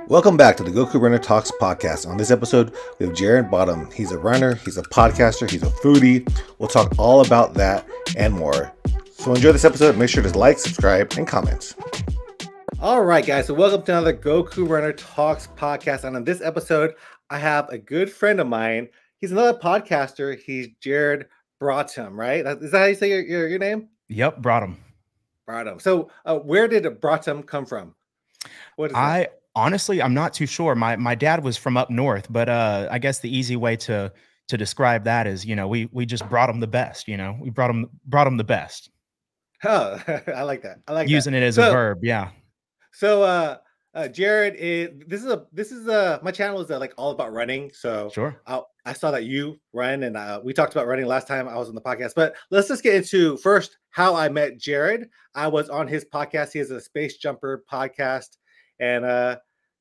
Welcome back to the Goku Runner Talks podcast. On this episode, we have Jared Brottem. He's a runner, he's a podcaster, he's a foodie. We'll talk all about that and more. So enjoy this episode. Make sure to like, subscribe, and comment. All right, guys. So welcome to another Goku Runner Talks podcast. And on this episode, I have a good friend of mine. He's another podcaster. He's Jared Brottem, right? Is that how you say your name? Yep, Brottem. Brottem. So where did Brottem come from? What is that? Honestly, I'm not too sure. My dad was from up north, but I guess the easy way to describe that is, we just brought him the best. We brought him the best. Oh, I like that. I like using it as a verb. Yeah. So Jared, this is my channel is like all about running. So sure. I saw that you run, and we talked about running last time I was on the podcast. But let's just get into first how I met Jared. I was on his podcast. He has a Space Jumper podcast. And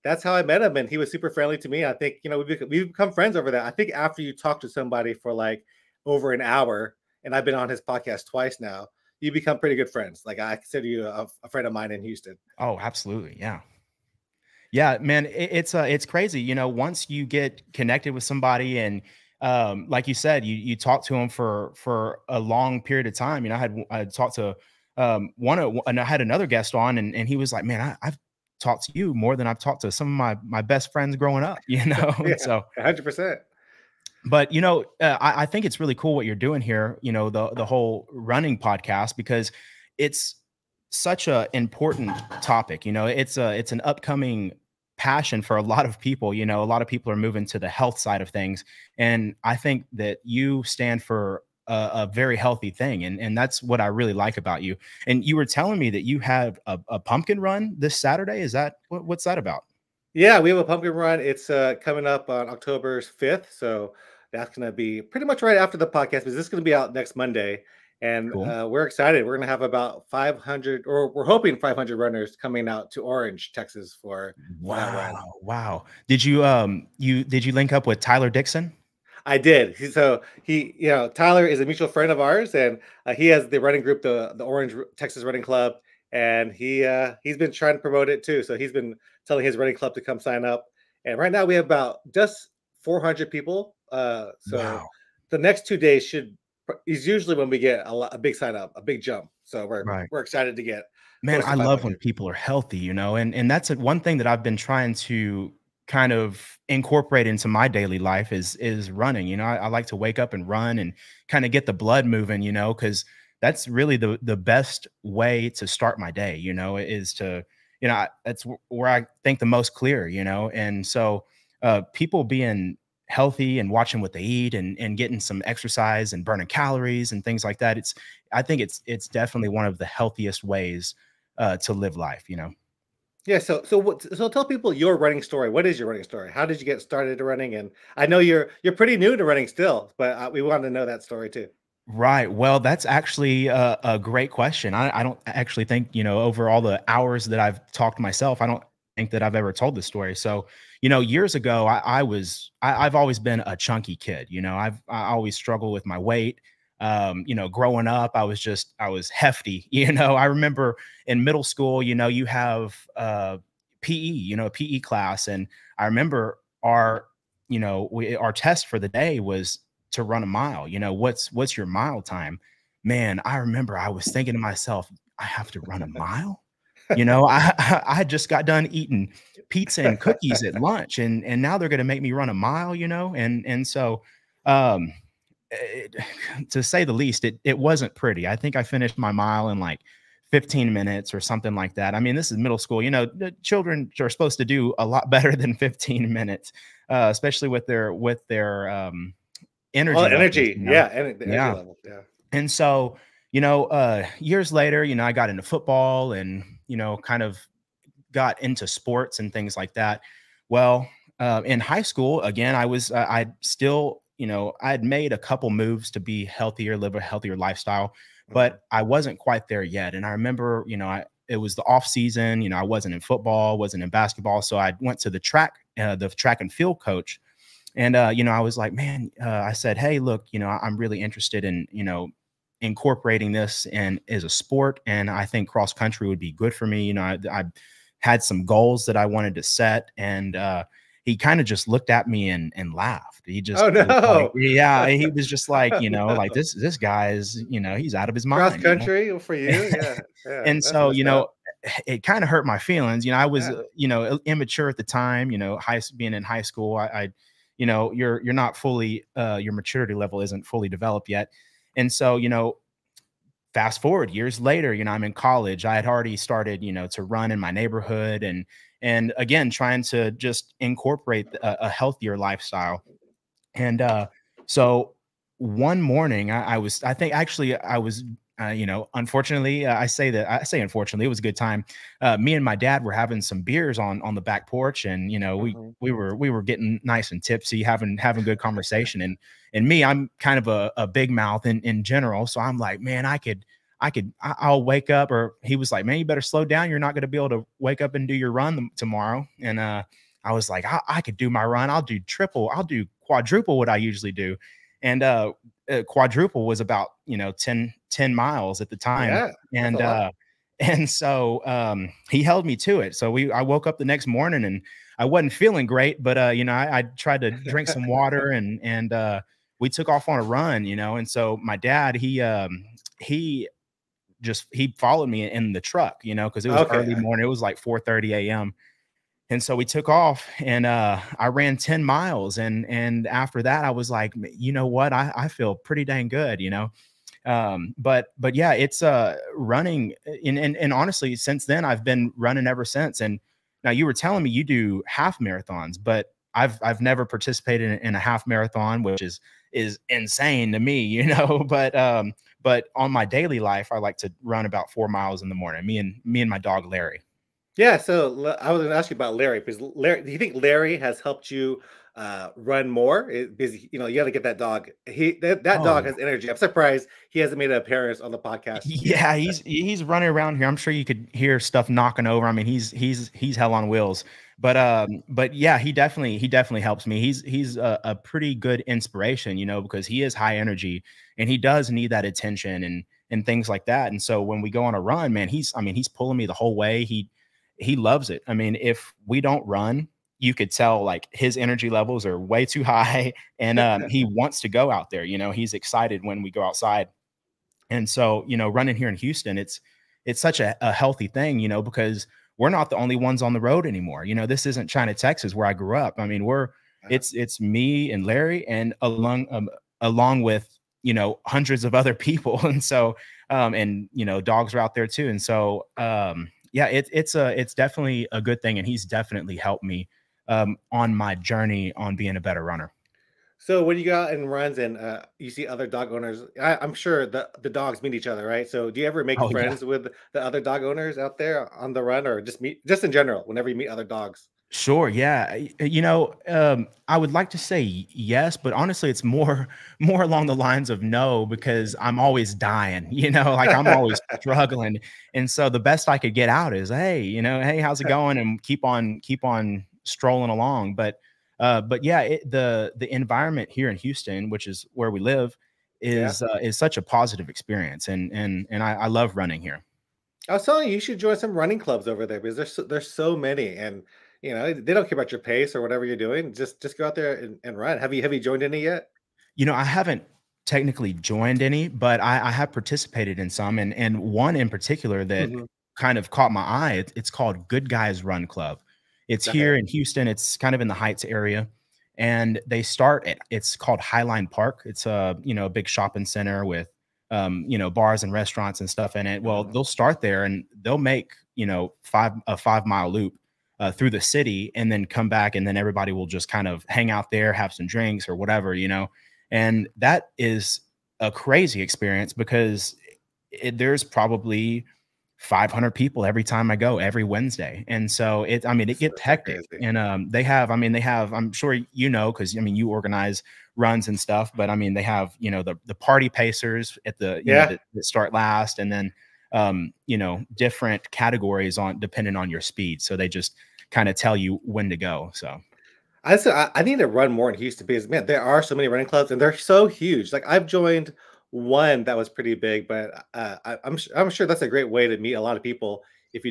that's how I met him, and he was super friendly to me. I think we've become friends over that. I think after you talk to somebody for like over an hour, and I've been on his podcast twice now, you become pretty good friends. Like I consider you a friend of mine in Houston. Oh, absolutely, yeah, man. It's crazy. Once you get connected with somebody, and like you said, you talk to them for a long period of time. I had talked to and I had another guest on, and he was like, man, I've talked to you more than I've talked to some of my best friends growing up, Yeah, so 100%. But, I think it's really cool what you're doing here, the whole running podcast, because it's such a important topic. It's an upcoming passion for a lot of people. A lot of people are moving to the health side of things. And I think that you stand for a very healthy thing. And that's what I really like about you. And you were telling me that you had a pumpkin run this Saturday. Is that what's that about? Yeah, we have a pumpkin run. It's coming up on October 5th. So that's going to be pretty much right after the podcast, because this is going to be out next Monday. And Cool. We're excited. We're going to have about 500, or we're hoping 500 runners coming out to Orange, Texas for that run. Wow. Did you link up with Tyler Dixon? I did. So Tyler is a mutual friend of ours, and he has the running group, the Orange Texas Running Club, and he's been trying to promote it too. So he's been telling his running club to come sign up. And right now we have about just 400 people. Wow. The next 2 days is usually when we get a big sign up, a big jump. So we're excited to get. Man, I love when people are healthy, and that's one thing that I've been trying to kind of incorporate into my daily life is running. I like to wake up and run and kind of get the blood moving, because that's really the best way to start my day, is to, that's where I think the most clear, and so people being healthy and watching what they eat and getting some exercise and burning calories and things like that. I think it's definitely one of the healthiest ways to live life, Yeah. So tell people your running story. What is your running story? How did you get started running? And I know you're pretty new to running still, but we wanted to know that story too. Right. Well, that's actually a great question. I don't actually think, over all the hours that I've talked myself, I don't think that I've ever told this story. So, years ago, I've always been a chunky kid. I always struggled with my weight. Growing up, I was hefty. I remember in middle school, you have PE, a PE class, and I remember our test for the day was to run a mile. What's your mile time? Man, I remember I was thinking to myself, I have to run a mile. I just got done eating pizza and cookies at lunch, and now they're going to make me run a mile, and so to say the least, it wasn't pretty. I think I finished my mile in like 15 minutes or something like that. I mean, this is middle school. The children are supposed to do a lot better than 15 minutes, especially with their energy. Energy. Levels, Yeah. Energy level. Yeah. And so, years later, I got into football and, kind of got into sports and things like that. Well, in high school, again, I still, I had made a couple moves to be healthier, live a healthier lifestyle, but I wasn't quite there yet. And I remember, it was the off season, I wasn't in football, wasn't in basketball. So I went to the track and field coach. And, I was like, man, I said, hey, look, I'm really interested in, incorporating this as a sport. And I think cross country would be good for me. I had some goals that I wanted to set. And he kind of just looked at me and laughed. He just Oh was like, no. yeah, he was just like, like this guy is, he's out of his Cross mind. country for you? Yeah, yeah, And that's so, messed up. it kind of hurt my feelings. I was, Yeah, immature at the time, being in high school. You're not fully, your maturity level isn't fully developed yet. And so, fast forward years later, I'm in college. I had already started, to run in my neighborhood and again, trying to just incorporate a healthier lifestyle. And so one morning, I think actually I was, unfortunately, I say unfortunately, it was a good time. Me and my dad were having some beers on the back porch, and mhm. we were getting nice and tipsy, having good conversation. And me, I'm kind of a big mouth in general, so I'm like, man, I'll wake up. Or he was like, man, you better slow down. You're not going to be able to wake up and do your run tomorrow. And I was like, I could do my run. I'll do quadruple what I usually do. And quadruple was about, 10 miles at the time. Yeah, that's a And lot. and so he held me to it. So I woke up the next morning and I wasn't feeling great, but I tried to drink some water and we took off on a run, and so my dad, he he followed me in the truck, because it was Okay. early morning. It was like 4:30 a.m. And so we took off and I ran 10 miles. And after that, I was like, you know what? I feel pretty dang good, but yeah, it's running. And honestly, since then, I've been running ever since. And now you were telling me you do half marathons, but I've never participated in a half marathon, which is insane to me, but on my daily life, I like to run about 4 miles in the morning. Me and my dog Larry. Yeah, so I was gonna ask you about Larry because Larry, do you think Larry has helped you run more? Because you got to get that dog. That Oh dog yeah. has energy. I'm surprised he hasn't made an appearance on the podcast yet. Yeah, he's running around here. I'm sure you could hear stuff knocking over. I mean, he's hell on wheels. But yeah, he definitely helps me. He's a pretty good inspiration, because he is high energy and he does need that attention and things like that. And so when we go on a run, man, he's pulling me the whole way. He loves it. I mean, if we don't run, you could tell like his energy levels are way too high, and he wants to go out there. He's excited when we go outside. And so, running here in Houston, it's such a healthy thing, because we're not the only ones on the road anymore. This isn't China, Texas, where I grew up. I mean, Uh, it's me and Larry, and along with hundreds of other people. And so and dogs are out there too. And so yeah, it's definitely a good thing, and he's definitely helped me on my journey on being a better runner. So when you go out and runs and you see other dog owners, I'm sure the dogs meet each other, right? So do you ever make Oh yeah. friends with the other dog owners out there on the run, or just in general whenever you meet other dogs? Sure. Yeah. I would like to say yes, but honestly, it's more more along the lines of no, because I'm always dying. Like I'm always struggling, and so the best I could get out is, hey, hey, how's it going, and keep on strolling along. But yeah, the environment here in Houston, which is where we live, Yeah. is such a positive experience, and I love running here. I was telling you, you should join some running clubs over there because there's so many, and they don't care about your pace or whatever you're doing. Just go out there and run. Have you joined any yet? I haven't technically joined any, but I have participated in some, and one in particular that Hmm. kind of caught my eye. It's called Good Guys Run Club. It's Okay. here in Houston. It's kind of in the Heights area, and they start at it's called Highline Park. It's a big shopping center with bars and restaurants and stuff in it. Well, Hmm. they'll start there and they'll make a 5 mile loop through the city, and then come back, and then everybody will just kind of hang out there, have some drinks or whatever. And that is a crazy experience because there's probably 500 people every time I go every Wednesday. And so it That's, gets that's so hectic. crazy. And they have, I'm sure because you organize runs and stuff, but I mean, they have, the party pacers at Yeah. that start last, and then different categories on depending on your speed. So they just kind of tell you when to go. So I need to run more in Houston because man, there are so many running clubs and they're so huge. Like I've joined one that was pretty big, but I'm sure that's a great way to meet a lot of people if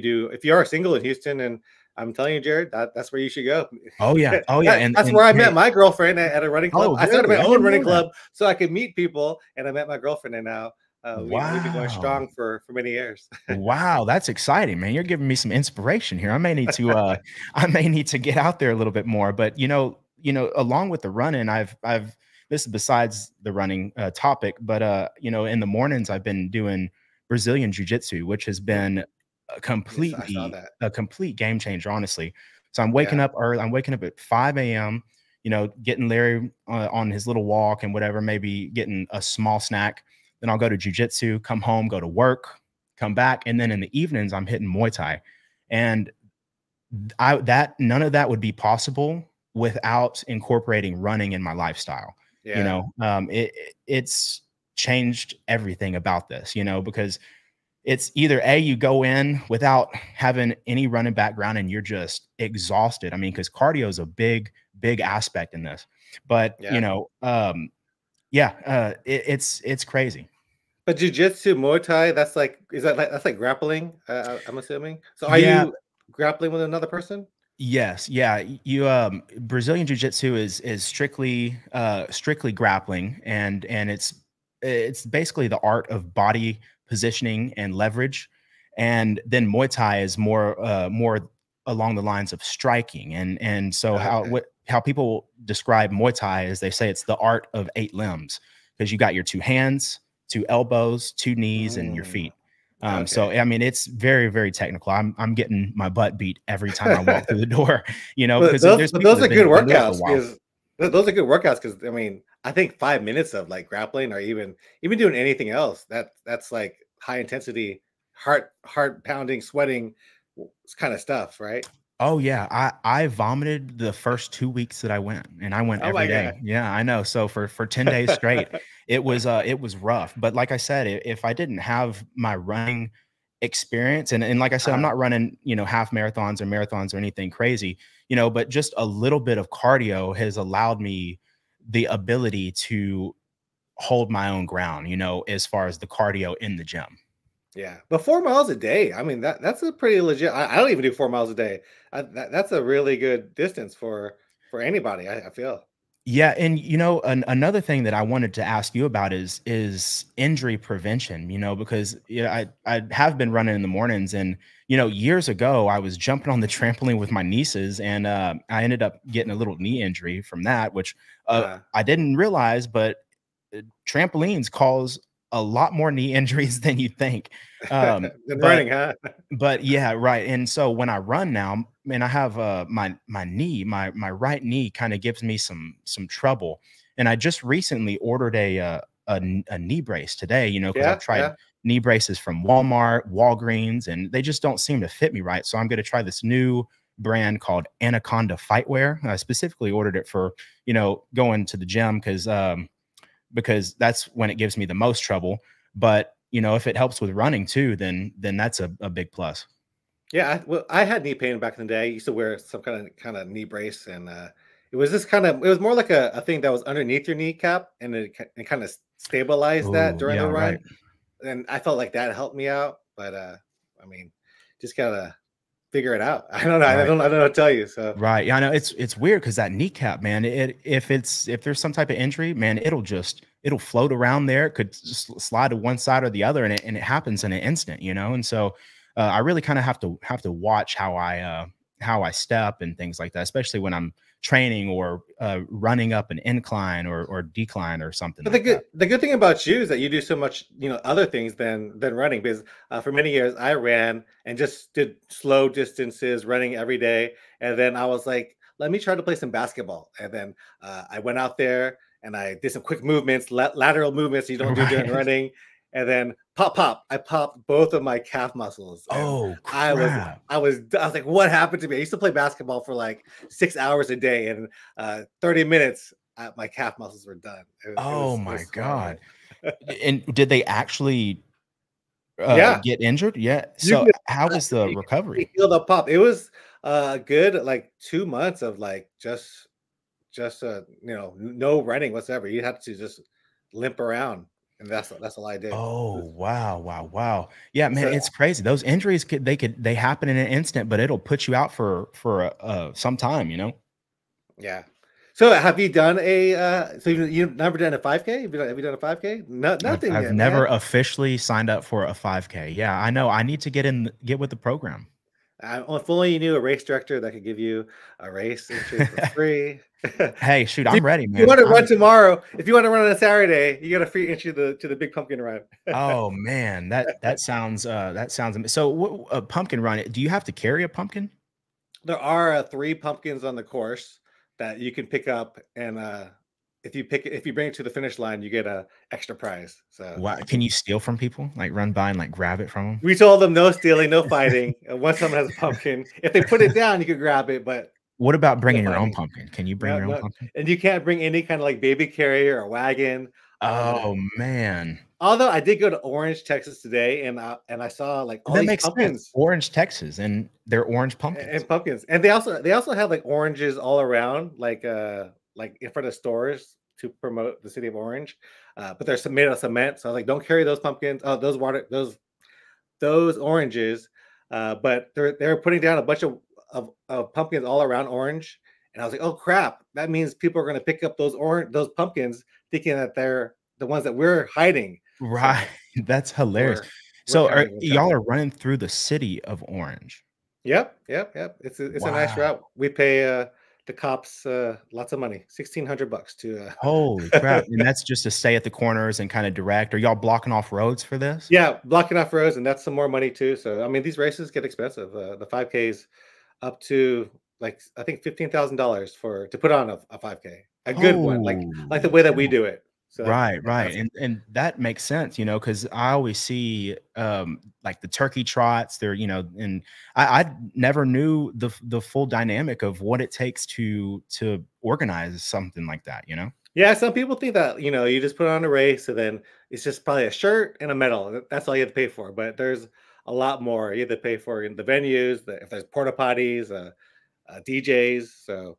you are single in Houston, and I'm telling you, Jared, that's where you should go. Oh yeah. Oh yeah. That's where I met Hey, my girlfriend at a running club. oh I started really? my I own didn't running know that. club so I could meet people, and I met my girlfriend, and now we've been going Wow. strong for many years. Wow, that's exciting, man. You're giving me some inspiration here. I may need to get out there a little bit more. But along with the running, I've this is besides the running topic, but in the mornings I've been doing Brazilian jiu-jitsu, which has Mm, been yes, I saw that. a complete game changer, honestly. So I'm waking Yeah. up early. I'm waking up at 5 a.m., getting Larry on his little walk and whatever, maybe getting a small snack. Then I'll go to jujitsu, come home, go to work, come back, and then in the evenings I'm hitting Muay Thai. And I that none of that would be possible without incorporating running in my lifestyle. Yeah. It's changed everything about this, because it's either A, you go in without having any running background and you're just exhausted. I mean, because cardio is a big aspect in this. But Yeah. yeah, it's crazy. But jujitsu, Muay Thai, that's like grappling. I'm assuming. So are Yeah. you grappling with another person? Yes, yeah. You Brazilian jiu-jitsu is strictly grappling, and it's basically the art of body positioning and leverage. And then Muay Thai is more along the lines of striking. And so Okay. how people describe Muay Thai is they say it's the art of 8 limbs, because you got your 2 hands, 2 elbows, 2 knees, and your Mm, feet. So okay. I mean, it's very technical. I'm getting my butt beat every time I walk through the door, But because those there's but people those that are have good been doing it for a workouts while. because those are good workouts because I mean, I think 5 minutes of like grappling or even doing anything else, that's like high intensity, heart pounding, sweating kind of stuff, right? Oh yeah, I vomited the first 2 weeks that I went, and I went Oh my every god. day. Yeah, I know. So for 10 days straight, it was rough. But like I said, if I didn't have my running experience, and like I said, I'm Uh-huh. not running half marathons or anything crazy, but just a little bit of cardio has allowed me the ability to hold my own ground, as far as the cardio in the gym. Yeah, but 4 miles a day. I mean, that's a pretty legit. I don't even do 4 miles a day. That's a really good distance for anybody. I feel. Yeah, and another thing that I wanted to ask you about is injury prevention. Because I have been running in the mornings, and years ago I was jumping on the trampoline with my nieces, and I ended up getting a little knee injury from that, which Uh, I didn't realize, but trampolines cause a lot more knee injuries than you think. been But running, huh? but yeah, right. And so when I run now, man, I have my knee, my right knee kind of gives me some trouble. And I just recently ordered a knee brace today, because I've Yeah, tried yeah. knee braces from Walmart, Walgreens, and they just don't seem to fit me right. So I'm going to try this new brand called Anaconda Fightwear. I specifically ordered it for, going to the gym because that's when it gives me the most trouble. But if it helps with running too, then that's a big plus. Yeah, well, I had knee pain back in the day. I used to wear some kind of knee brace, and it was this kind of it was more like a thing that was underneath your kneecap, and it kind of stabilized that Oh, during the yeah, right. run. And I felt like that helped me out. But I mean, just gotta figure it out. I don't know. Right. I don't know what to tell you. So Right. Yeah, I know it's weird because that kneecap, man, if there's some type of injury, man, it'll float around there. It could just slide to one side or the other, and it happens in an instant. And so I really kind of have to watch how I step and things like that, especially when I'm training or running up an incline or decline or something but like that. the good thing about you is that you do so much, other things than running. Because for many years I ran and just did slow distances, running every day, and then I was like, let me try to play some basketball. And then I went out there and I did some quick movements, lateral movements you don't do during Right. running, and then pop, I popped both of my calf muscles, and Oh I was. crap. I was like, what happened to me? I used to play basketball for like 6 hours a day, and 30 minutes my calf muscles were done. Oh It my was God. horrible. And did they actually Yeah, get injured? Yeah. you So could how was the you could recovery? feel the pop. It was good like 2 months of like just no running whatsoever. You had to just limp around. and that's all I did. Oh, wow, wow, wow. Yeah, man, So it's crazy. Those injuries they happen in an instant, but it'll put you out for some time, you know? yeah. So have you done a so you've never done a 5K? Have you done a 5K? No, nothing I've yet, never man. officially signed up for a 5K. Yeah, I know. I need to get with the program. If only you knew a race director that could give you a race entry for free. Hey, shoot, If I'm ready, you man. want to run tomorrow, if you want to run on a Saturday, you get a free entry to the big pumpkin run. Oh man, that sounds so a pumpkin run. Do you have to carry a pumpkin? There are 3 pumpkins on the course that you can pick up, and if you bring it to the finish line, you get a extra prize. So Wow, can you steal from people? Like run by and like grab it from them? we told them no stealing, no fighting. Once someone has a pumpkin, if they put it down, you can grab it, but What about no bringing your own fighting. pumpkin? Can you bring No, your own no, pumpkin? and you can't bring any kind of like baby carrier or wagon on Oh man, although I did go to Orange, Texas today, and I saw like all that these makes sense. pumpkins Orange, Texas, and they're orange pumpkins. and pumpkins, and they also have like oranges all around, like in front of stores to promote the city of Orange, but they're made of cement. So I was like, don't carry those pumpkins, those oranges, but they're putting down a bunch of pumpkins all around Orange, and I was like, oh crap, that means people are going to pick up those pumpkins, thinking that they're the ones that we're hiding. Right, So that's hilarious. we're So kind are of in y'all trouble. are running through the city of Orange? Yep, yep, yep. It's a nice Wow. route. We pay the cops lots of money, $1,600 to Holy crap, and that's just to stay at the corners and kinda direct. Are y'all blocking off roads for this? yeah, blocking off roads, and that's some more money too. So I mean, these races get expensive. The 5Ks up to like I think $15,000 for to put on a 5K, a good one, like the Holy way that we cow. do it. So Right, right, that's and that makes sense, you know, because I always see, like, the turkey trots, they're, and I never knew the full dynamic of what it takes to organize something like that, you know? yeah. Some people think that you just put on a race and then it's just probably a shirt and a medal. That's all you have to pay for. But there's a lot more. You have to pay for in the venues, if there's porta potties, DJs. So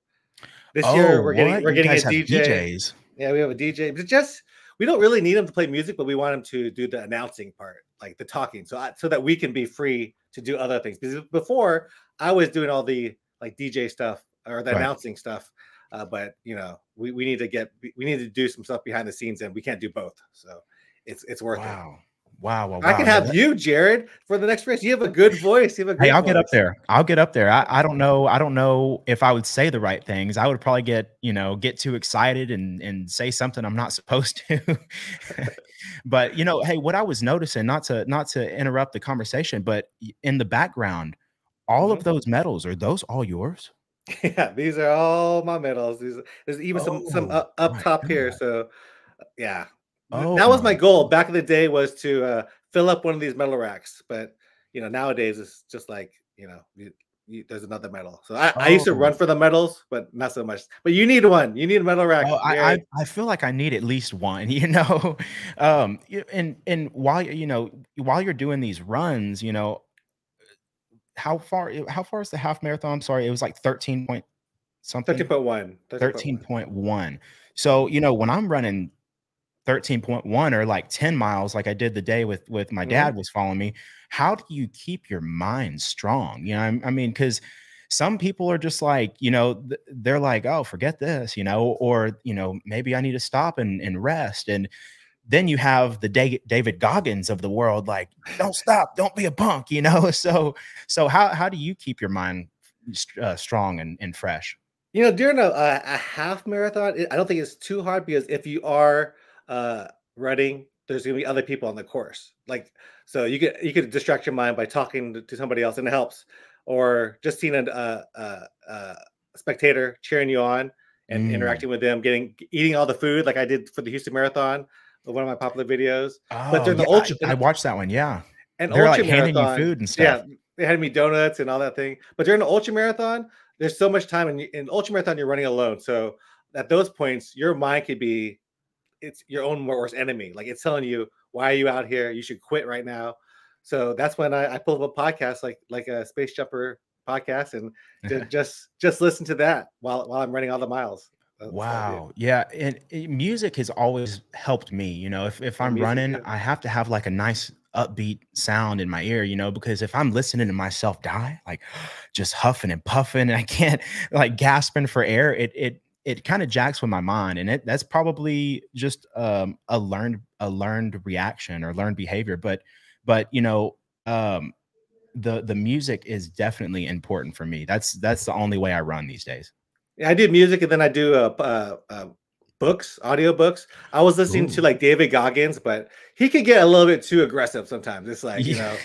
this Oh, year what? we're You getting a guys have DJ. DJs? Yeah, we have a DJ. But just we don't really need him to play music, but we want him to do the announcing part, like the talking, so that we can be free to do other things. Because before I was doing all the like DJ stuff or the Right. announcing stuff, but we need to we need to do some stuff behind the scenes, and we can't do both. So it's worth it. Wow. Wow, wow, I can wow. Yeah, have you, Jared, for the next race. You have a good voice. You have a hey, great I'll get up voice. there. I'll get up there. I don't know if I would say the right things. I would probably get too excited and say something I'm not supposed to. But, hey, what I was noticing, not to interrupt the conversation, but in the background, all of Mhm. those medals, are those all yours? Yeah, these are all my medals. There's even some Oh up my top here. god. So yeah, Oh that was my my goal god. back in the day was to fill up one of these medal racks. But nowadays it's just like there's another medal. So I used to Oh. run for the medals, but not so much. But you need one. You need a medal rack, Oh, I Jared. I I feel like I need at least one, and while you're doing these runs, how far is the half marathon? I'm sorry, it was like 13 point something? 13.1. 13.1. 13.1. So, when I'm running 13.1 or like 10 miles like I did the day with my Hmm. dad was following me, how do you keep your mind strong? I mean, because some people are just like, they're like, oh, forget this, or, maybe I need to stop and rest. And then you have the David Goggins of the world, like, don't stop, don't be a punk, So how do you keep your mind strong and fresh? During a half marathon, I don't think it's too hard because if you are uh, running, there's gonna be other people on the course. Like, so you could distract your mind by talking to somebody else, and it helps, or just seeing a spectator cheering you on and Mm. interacting with them, eating all the food like I did for the Houston Marathon, one of my popular videos. But Oh, during the yeah, I watched that one, yeah. They're, like, ultra handing you marathon, food and stuff. yeah, they had me donuts and all that thing. But during the ultra marathon, there's so much time, and in ultra marathon, you're running alone. So at those points, your mind could be it's your own worst enemy. Like it's telling you, why are you out here? You should quit right now. So that's when I pull up a podcast like a Space Jumper podcast and just listen to that while I'm running all the miles. That's what I do. Wow. Yeah, and music has always helped me, if Yeah, I'm music, running, yeah. I have to have like a nice upbeat sound in my ear, because if I'm listening to myself die, like just huffing and puffing and I can't like gasping for air, it kind of jacks with my mind and that's probably just a learned reaction or learned behavior, but um the music is definitely important for me. That's the only way I run these days. Yeah, I do music and then I do books, audio books. I was listening to Ooh. like David Goggins, but he could get a little bit too aggressive sometimes. It's like, Yeah.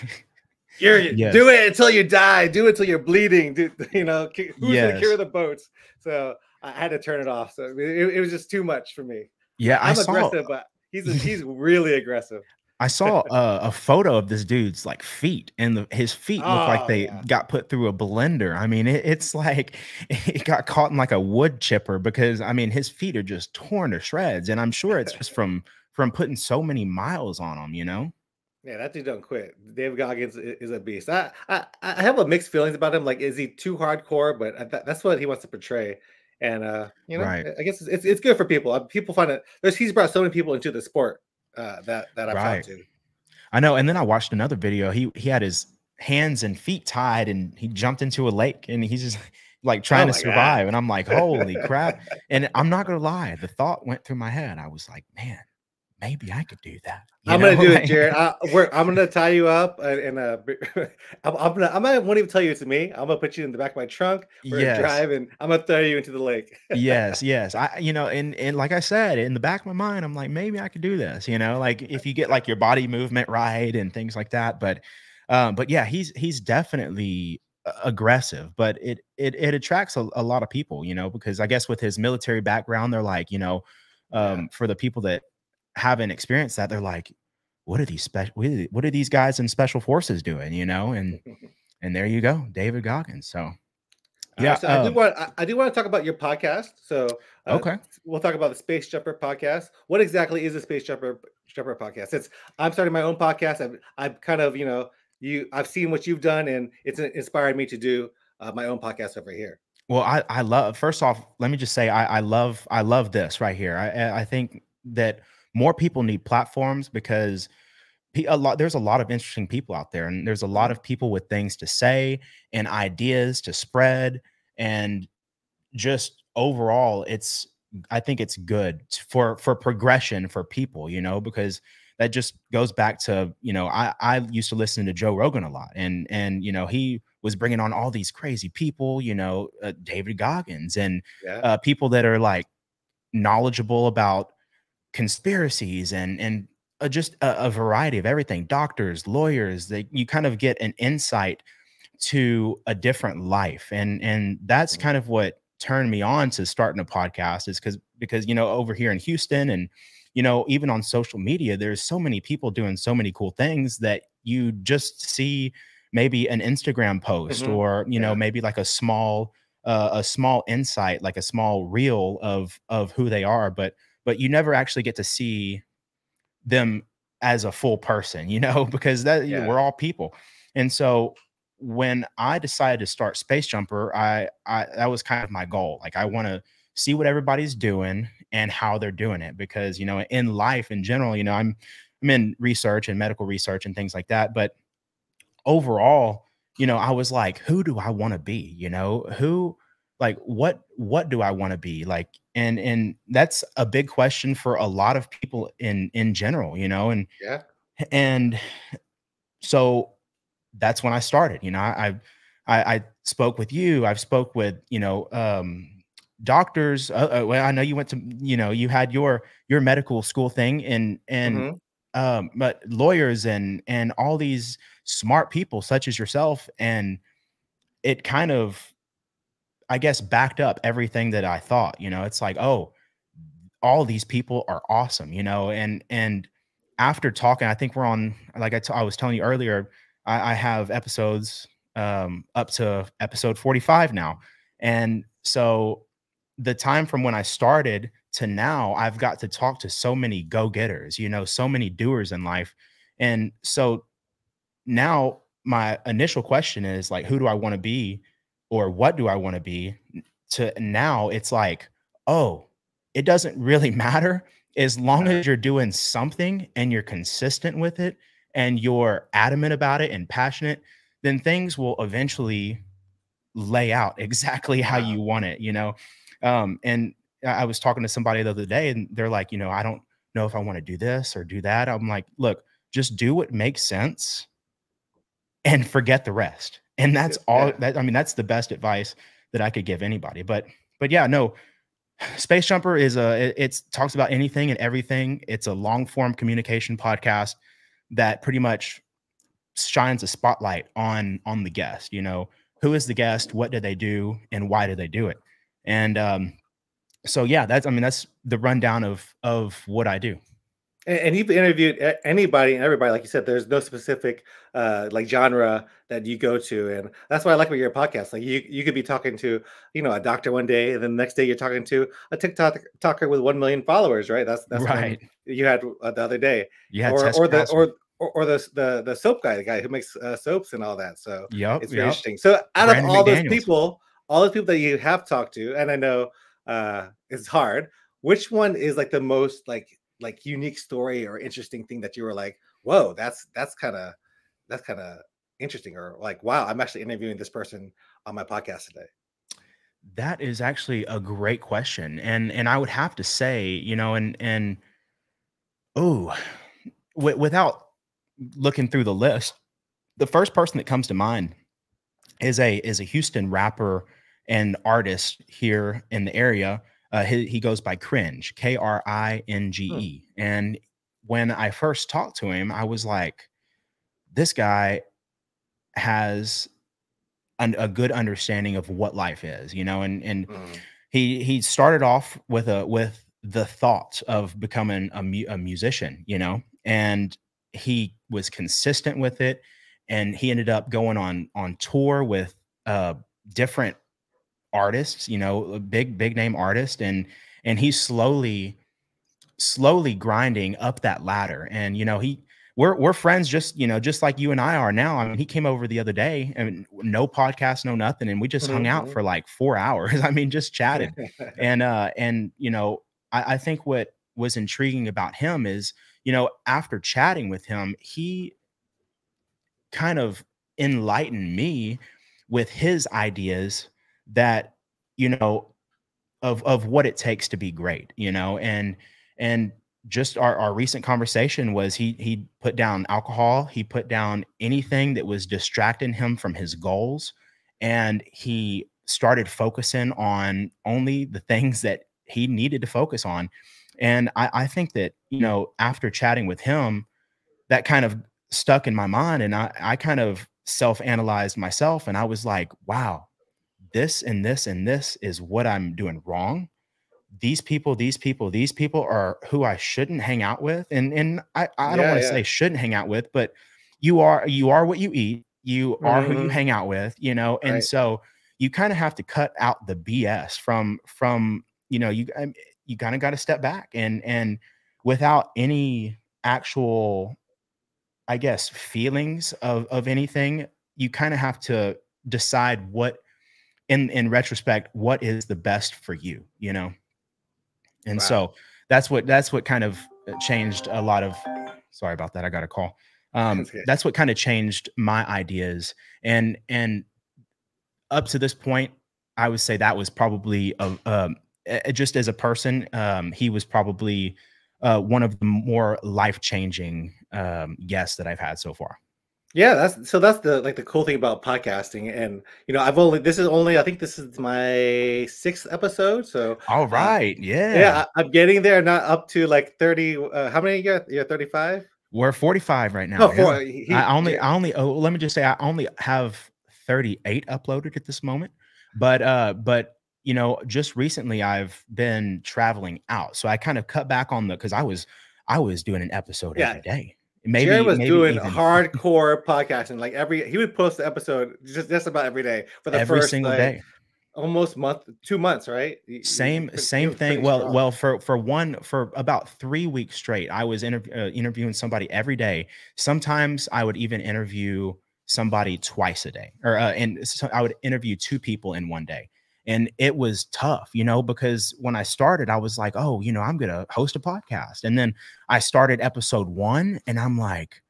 you're do Yes. it until you die, do it until you're bleeding. Do, who's gonna carry Yes. the boats? So I had to turn it off. So it was just too much for me. Yeah, I I'm saw aggressive, but he's really aggressive. I saw a photo of this dude's like feet, and his feet look like Oh they yeah. got put through a blender. I mean, it's like it got caught in like a wood chipper because I mean his feet are just torn to shreds, and I'm sure it's just from putting so many miles on them. Yeah, that dude don't quit. David Goggins is a beast. I have a mixed feelings about him. Like, is he too hardcore? But that's what he wants to portray. And Right, I guess it's good for people. People find it. He's brought so many people into the sport that I've talked right. to. I know. And then I watched another video. He had his hands and feet tied, and he jumped into a lake, and he's just like Oh trying to my god. survive. And I'm like, holy crap! And I'm not gonna lie, the thought went through my head. I was like, man, maybe I could do that. I'm gonna do it, Like, Jared. I'm gonna tie you up, and I'm not won't even tell you it's me. I'm gonna put you in the back of my trunk. We're gonna yes. drive, and I'm gonna throw you into the lake. Yes, yes. And like I said, in the back of my mind, I'm like, maybe I could do this, like if you get like your body movement right and things like that. But yeah, he's definitely aggressive, but it attracts a lot of people, because I guess with his military background, they're like, Yeah. for the people that haven't experienced that, they're like, what are these guys in special forces doing, and there you go, David Goggins. So All right, yeah, so I do want to talk about your podcast. So okay. we'll talk about the Space Jumper podcast. What exactly is a Space Jumper podcast? Since I'm starting my own podcast, I've kind of I've seen what you've done, and it's inspired me to do my own podcast over here. Well, I love first off, let me just say I love this right here. I think that more people need platforms because there's a lot of interesting people out there, and there's a lot Mhm. of people with things to say and ideas to spread, and just overall I think it's good for progression for people, because that just goes back to, I used to listen to Joe Rogan a lot, and he was bringing on all these crazy people, David Goggins, and Yeah, people that are like knowledgeable about conspiracies and just a variety of everything, doctors, lawyers. You kind of get an insight to a different life, and that's Mhm. kind of what turned me on to starting a podcast, is because over here in Houston, and even on social media, there's so many people doing so many cool things that you just see maybe an Instagram post, Mhm. or Yeah, maybe like a small insight, like a small reel of who they are, but you never actually get to see them as a full person, because yeah, we're all people. And so when I decided to start Space Jumper, I that was kind of my goal. Like I want to see what everybody's doing and how they're doing it, because in life in general, I'm in research and medical research and things like that, but overall, I was like, who do I want to be? Who, like, what do I want to be like? And that's a big question for a lot of people in general, yeah. and so that's when I started. I spoke with you. I've spoke with doctors. Well, I know you went to you had your medical school thing, and Mhm. but lawyers and all these smart people such as yourself, and it kind of, I guess, backed up everything that I thought. It's like, oh, all these people are awesome, and after talking, I think we're on, like I was telling you earlier, I have episodes up to episode 45 now. And so the time from when I started to now, I've got to talk to so many go-getters, so many doers in life. And so now my initial question is like, who do I want to be, or what do I want to be? To now it's like, oh, it doesn't really matter as long as you're doing something and you're consistent with it and you're adamant about it and passionate, then things will eventually lay out exactly how Wow. you want it, you know? And I was talking to somebody the other day and they're like, you know, I don't know if I want to do this or do that. I'm like, look, just do what makes sense and forget the rest. And that's all Yeah. that, I mean, that's the best advice that I could give anybody. But yeah, no, Space Jumper is it talks about anything and everything. It's a long form communication podcast that pretty much shines a spotlight on the guest. You know, who is the guest, what did they do, and why did they do it? And so yeah, that's, I mean, that's the rundown of what I do. And you've interviewed anybody and everybody, like you said. There's no specific like genre that you go to, and that's why I like about your podcast. Like you could be talking to a doctor one day, and then the next day you're talking to a TikToker with 1 million followers, right? That's one Right. you had the other day, You had or Tess or the Krauser. or the soap guy, the guy who makes soaps and all that. So Yep. it's very Yep. interesting. So out of Brandon all those McDaniels. people, that you have talked to, and I know it's hard. Which one is like the most like unique story or interesting thing that you were like, whoa, that's kind of interesting, or like, wow, I'm actually interviewing this person on my podcast today? That is actually a great question. And I would have to say, you know, and oh, without looking through the list, the first person that comes to mind is a Houston rapper and artist here in the area. He goes by Cringe, Hmm. Kringe. And when I first talked to him, I was like, this guy has a good understanding of what life is, you know, and Hmm. he started off with the thought of becoming a musician, you know, and he was consistent with it, and he ended up going on tour with uh different artists, you know, a big name artist, and he's slowly grinding up that ladder. And you know, we're friends, just you know, just like you and I are now. I mean, he came over the other day and no podcast, no nothing, and we just hung out Hmm. for like 4 hours. I mean, just chatted. And you know, I think what was intriguing about him is, you know, after chatting with him, he kind of enlightened me with his ideas that, you know, of what it takes to be great, you know. And just our recent conversation was he put down alcohol, he put down anything that was distracting him from his goals, and he started focusing on only the things that he needed to focus on. And I think that, you know, after chatting with him, that kind of stuck in my mind, and I kind of self-analyzed myself, and I was like, wow, this and this and this is what I'm doing wrong. These people are who I shouldn't hang out with. And I don't Yeah, want to yeah. say shouldn't hang out with, but you are what you eat. You are who you Hmm. hang out with, you know. And Right. so you kind of have to cut out the BS from you know, you kind of got to step back and without any actual, I guess, feelings of anything, you kind of have to decide what in retrospect, what is the best for you, you know? And Wow. so that's what kind of changed a lot of, sorry about that, I got a call. That's good. That's what kind of changed my ideas. And up to this point, I would say that was probably just as a person, he was probably one of the more life-changing guests that I've had so far. Yeah, that's the like the cool thing about podcasting. And I've only this is only I think this is my sixth episode. So All uh right. Yeah. yeah, I'm getting there, not up to like 30. How many you got? You're 35? We're 45 right No, now. Yeah. four. I only oh, let me just say I only have 38 uploaded at this moment. But you know, just recently I've been traveling out. So I kind of cut back on the because I was doing an episode Yeah, every day. Jared Maybe was maybe doing even hardcore podcasting. Like he would post the episode just about every day for the every first single like day. almost month, 2 months, right? He Same was thing. pretty Well, strong. for about 3 weeks straight, I was interviewing somebody every day. Sometimes I would even interview somebody twice a day, or and so I would interview two people in one day. And it was tough, you know, because when I started, I was like, oh, you know, I'm going to host a podcast. And then I started episode 1 and I'm like,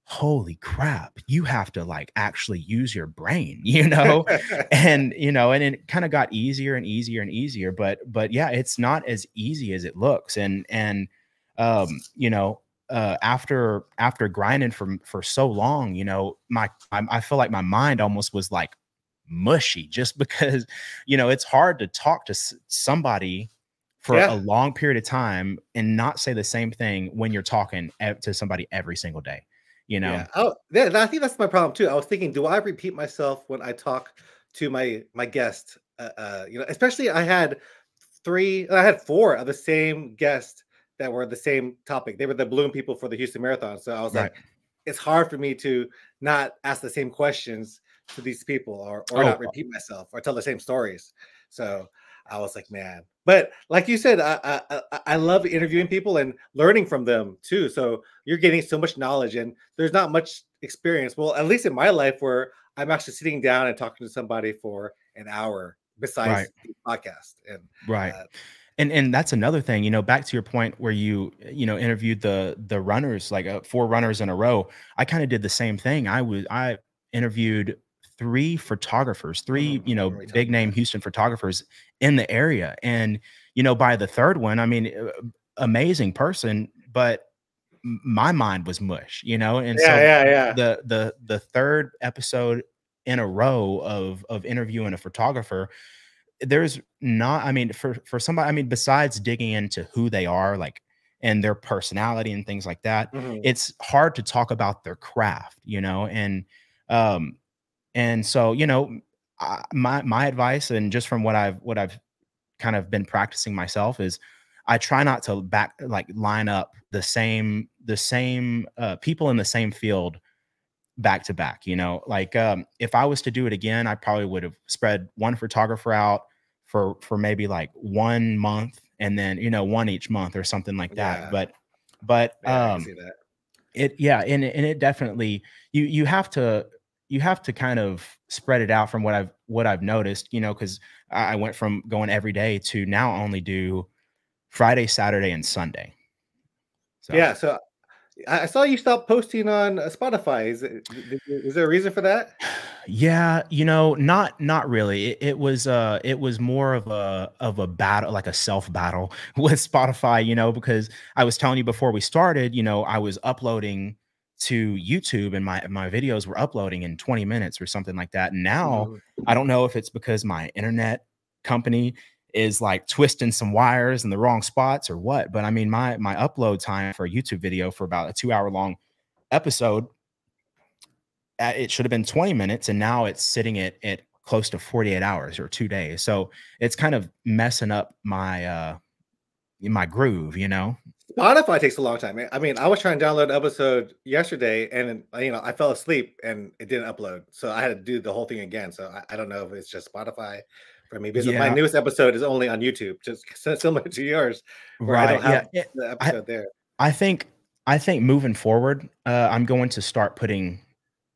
holy crap, you have to like actually use your brain, you know? And, you know, and it kind of got easier and easier and easier. But yeah, it's not as easy as it looks. You know, after grinding for so long, you know, I feel like my mind almost was like mushy just because, you know, it's hard to talk to somebody for a Yeah. long period of time and not say the same thing when you're talking to somebody every single day, you know? Yeah. Oh, yeah, I think that's my problem too. I was thinking, do I repeat myself when I talk to my guest? You know, especially I had 4 of the same guest that were the same topic. They were the balloon people for the Houston Marathon. So I was Right. like, it's hard for me to not ask the same questions to these people or Oh, not repeat myself or tell the same stories. So I was like, man. But like you said, I love interviewing people and learning from them too. So you're getting so much knowledge, and there's not much experience. Well, at least in my life, where I'm actually sitting down and talking to somebody for an hour right. besides the podcast. And Right. uh, And that's another thing, you know, back to your point where you know, interviewed the runners, like 4 runners in a row. I kind of did the same thing. I interviewed 3 photographers, 3, I you know, remember you telling big me name that. Houston photographers in the area. And, you know, by the third one, I mean, amazing person, but my mind was mush, you know? And Yeah, so yeah, yeah. the third episode in a row of interviewing a photographer, there's not, I mean, for somebody, I mean, besides digging into who they are, like, and their personality and things like that, Mhm. it's hard to talk about their craft, you know? Um, and so, you know, my advice, and just from what I've kind of been practicing myself, is I try not to line up the same people in the same field back to back, you know? Like, if I was to do it again, I probably would have spread one photographer out for maybe like 1 month, and then, you know, one each month or something like that. Yeah, But yeah, I can see that. it yeah, and it definitely, you have to kind of spread it out from what I've noticed, you know, because I went from going every day to now only do Friday, Saturday, and Sunday. So Yeah, so I saw you stop posting on Spotify. Is there a reason for that? yeah, you know, not really. It was more of a battle, like a self battle with Spotify, you know, because I was telling you before we started, you know, I was uploading to YouTube, and my videos were uploading in 20 minutes or something like that. And now Mhm. I don't know if it's because my internet company is like twisting some wires in the wrong spots or what, but I mean, my upload time for a YouTube video for about a 2-hour long episode, it should have been 20 minutes, and now it's sitting at close to 48 hours or 2 days. So it's kind of messing up my groove, you know? Spotify takes a long time. I mean, I was trying to download an episode yesterday, and I fell asleep and it didn't upload, so I had to do the whole thing again. So I don't know if it's just Spotify for me, because my Yeah, newest episode is only on YouTube, just similar to yours, where I don't right. have Yeah. the I episode there. I think moving forward, I'm going to start putting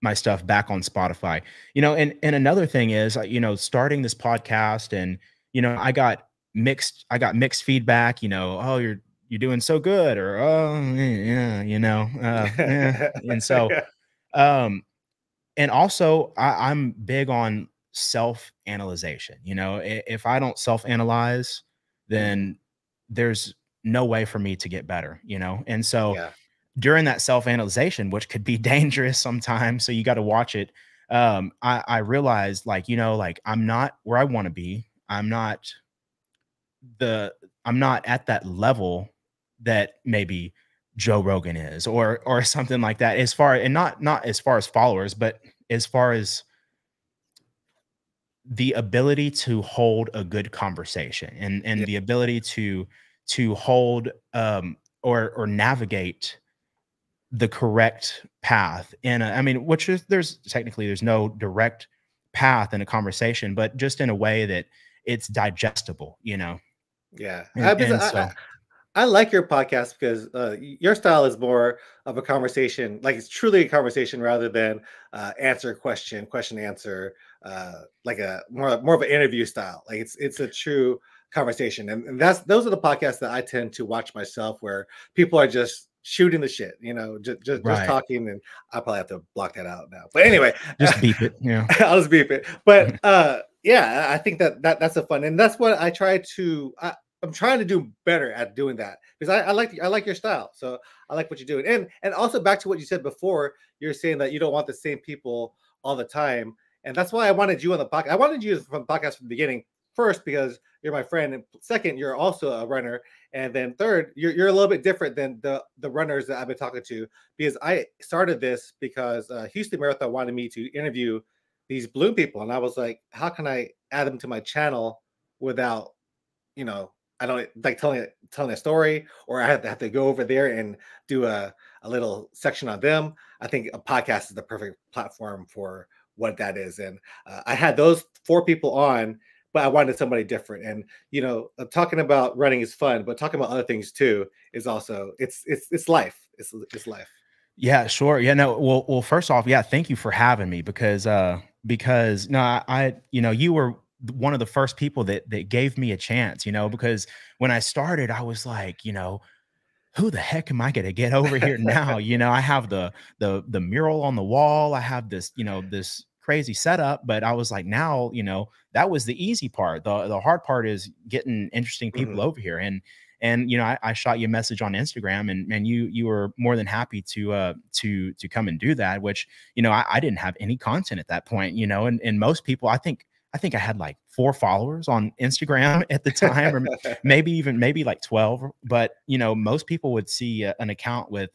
my stuff back on Spotify. You know, and another thing is, you know, starting this podcast, and, you know, I got mixed feedback, you know, oh, you're doing so good, or oh, yeah, you know, yeah. And so, Yeah. um and also, I'm big on self-analyzation, you know? If I don't self-analyze, Mhm. then there's no way for me to get better, you know? And so Yeah. during that self-analyzation, which could be dangerous sometimes, so you got to watch it. I realized, like, you know, like, I'm not where I want to be. The I'm not at that level that maybe Joe Rogan is, or something like that, as far, and not as far as followers, but as far as the ability to hold a good conversation, Yeah. and the ability to hold, or navigate the correct path in I mean, which is, there's no direct path in a conversation, but just in a way that it's digestible, you know? Yeah. And so I like your podcast because your style is more of a conversation, like it's truly a conversation rather than answer question, question answer. like a more of an interview style. Like it's a true conversation, and those are the podcasts that I tend to watch myself, where people are just shooting the shit, just Right. talking, and I probably have to block that out now. But anyway, Just beep it. Yeah. I'll just beep it. But yeah, I think that's a fun, and that's what I try to. I'm trying to do better at doing that, because I like your style, so I like what you're doing, and also back to what you said before. You're saying that you don't want the same people all the time, and that's why I wanted you on the podcast. I wanted you from the podcast from the beginning. First, because you're my friend, and second, you're also a runner, and then third, you're a little bit different than the runners that I've been talking to, because I started this because Houston Marathon wanted me to interview these balloon people, and I was like, how can I add them to my channel without, I don't like telling a story, or I have to go over there and do a little section on them. I think a podcast is the perfect platform for what that is, and I had those 4 people on, but I wanted somebody different. And talking about running is fun, but talking about other things too is also it's life. It's life. Yeah, sure. Yeah, no. Well, first off, yeah, thank you for having me, because no, you were one of the first people that gave me a chance, because when I started, I was like, who the heck am I going to get over here now? I have the mural on the wall. I have this, this crazy setup, but I was like, now, that was the easy part. The hard part is getting interesting people over here. And I shot you a message on Instagram, and you were more than happy to come and do that, which, I didn't have any content at that point, and most people, I think I had like 4 followers on Instagram at the time, or maybe like 12. But, most people would see an account with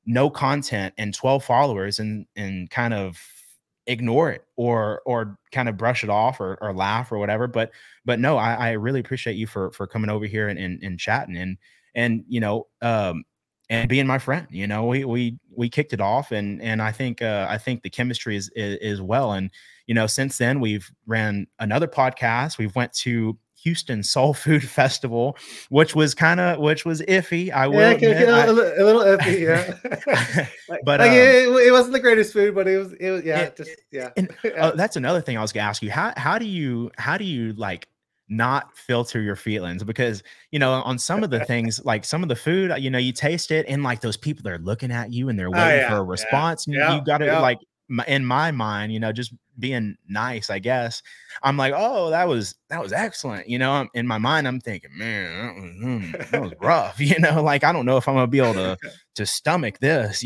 no content and 12 followers and kind of ignore it, or kind of brush it off, or laugh or whatever. But no, I really appreciate you for coming over here and chatting, and being my friend. We kicked it off, and I think the chemistry is well. And since then we've ran another podcast. We've went to Houston Soul Food Festival, which was iffy. I will admit, a little iffy, yeah. But it wasn't the greatest food, but it was yeah. And that's another thing I was gonna ask you. How do you like not filter your feelings? Because on some of the things, like some of the food, you taste it, and like those people, they're looking at you and they're waiting for a response, and you got to like, in my mind, just being nice, I guess, I'm like, oh, that was excellent. In my mind, I'm thinking, man, that was rough. Like, I don't know if I'm gonna be able to stomach this.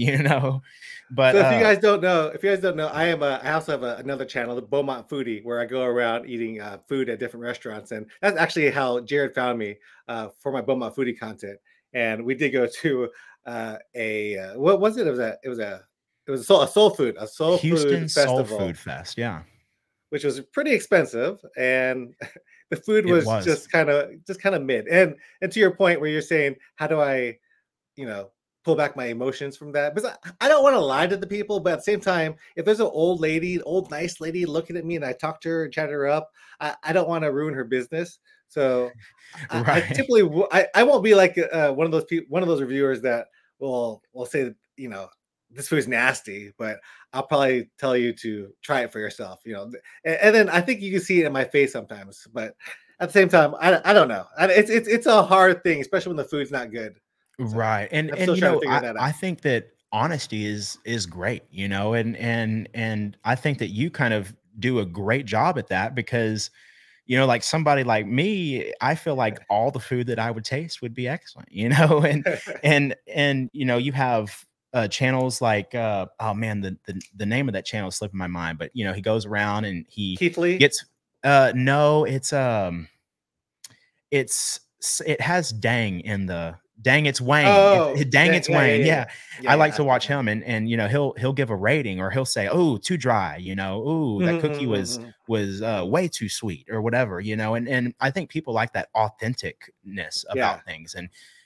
But so if you guys don't know, I also have another channel, the Beaumont Foodie, where I go around eating food at different restaurants, and that's actually how Jared found me for my Beaumont Foodie content. And we did go to what was it? It was a soul food Houston Soul festival. Food Fest, yeah, which was pretty expensive, and the food was just kind of mid. And to your point, where you're saying, how do I, pull back my emotions from that? Because I don't want to lie to the people, but at the same time, if there's an old nice lady looking at me, and I talk to her and chat her up, I don't want to ruin her business. So right. I typically I won't be like one of those reviewers that will say that, this food is nasty, but I'll probably tell you to try it for yourself, and then I think you can see it in my face sometimes, but at the same time, I don't know. It's a hard thing, especially when the food's not good. So right. And I think that honesty is great, and I think that you kind of do a great job at that, because like somebody like me, I feel like all the food that I would taste would be excellent, and you have channels like oh man, the name of that channel is slipping my mind, but he goes around and he Keith Lee? gets no, it has dang in the dang it's Wayne. It's Wayne. Yeah. I like to watch him, and he'll give a rating, or he'll say, oh, too dry, that cookie was way too sweet, or whatever, and I think people like that authenticness about things.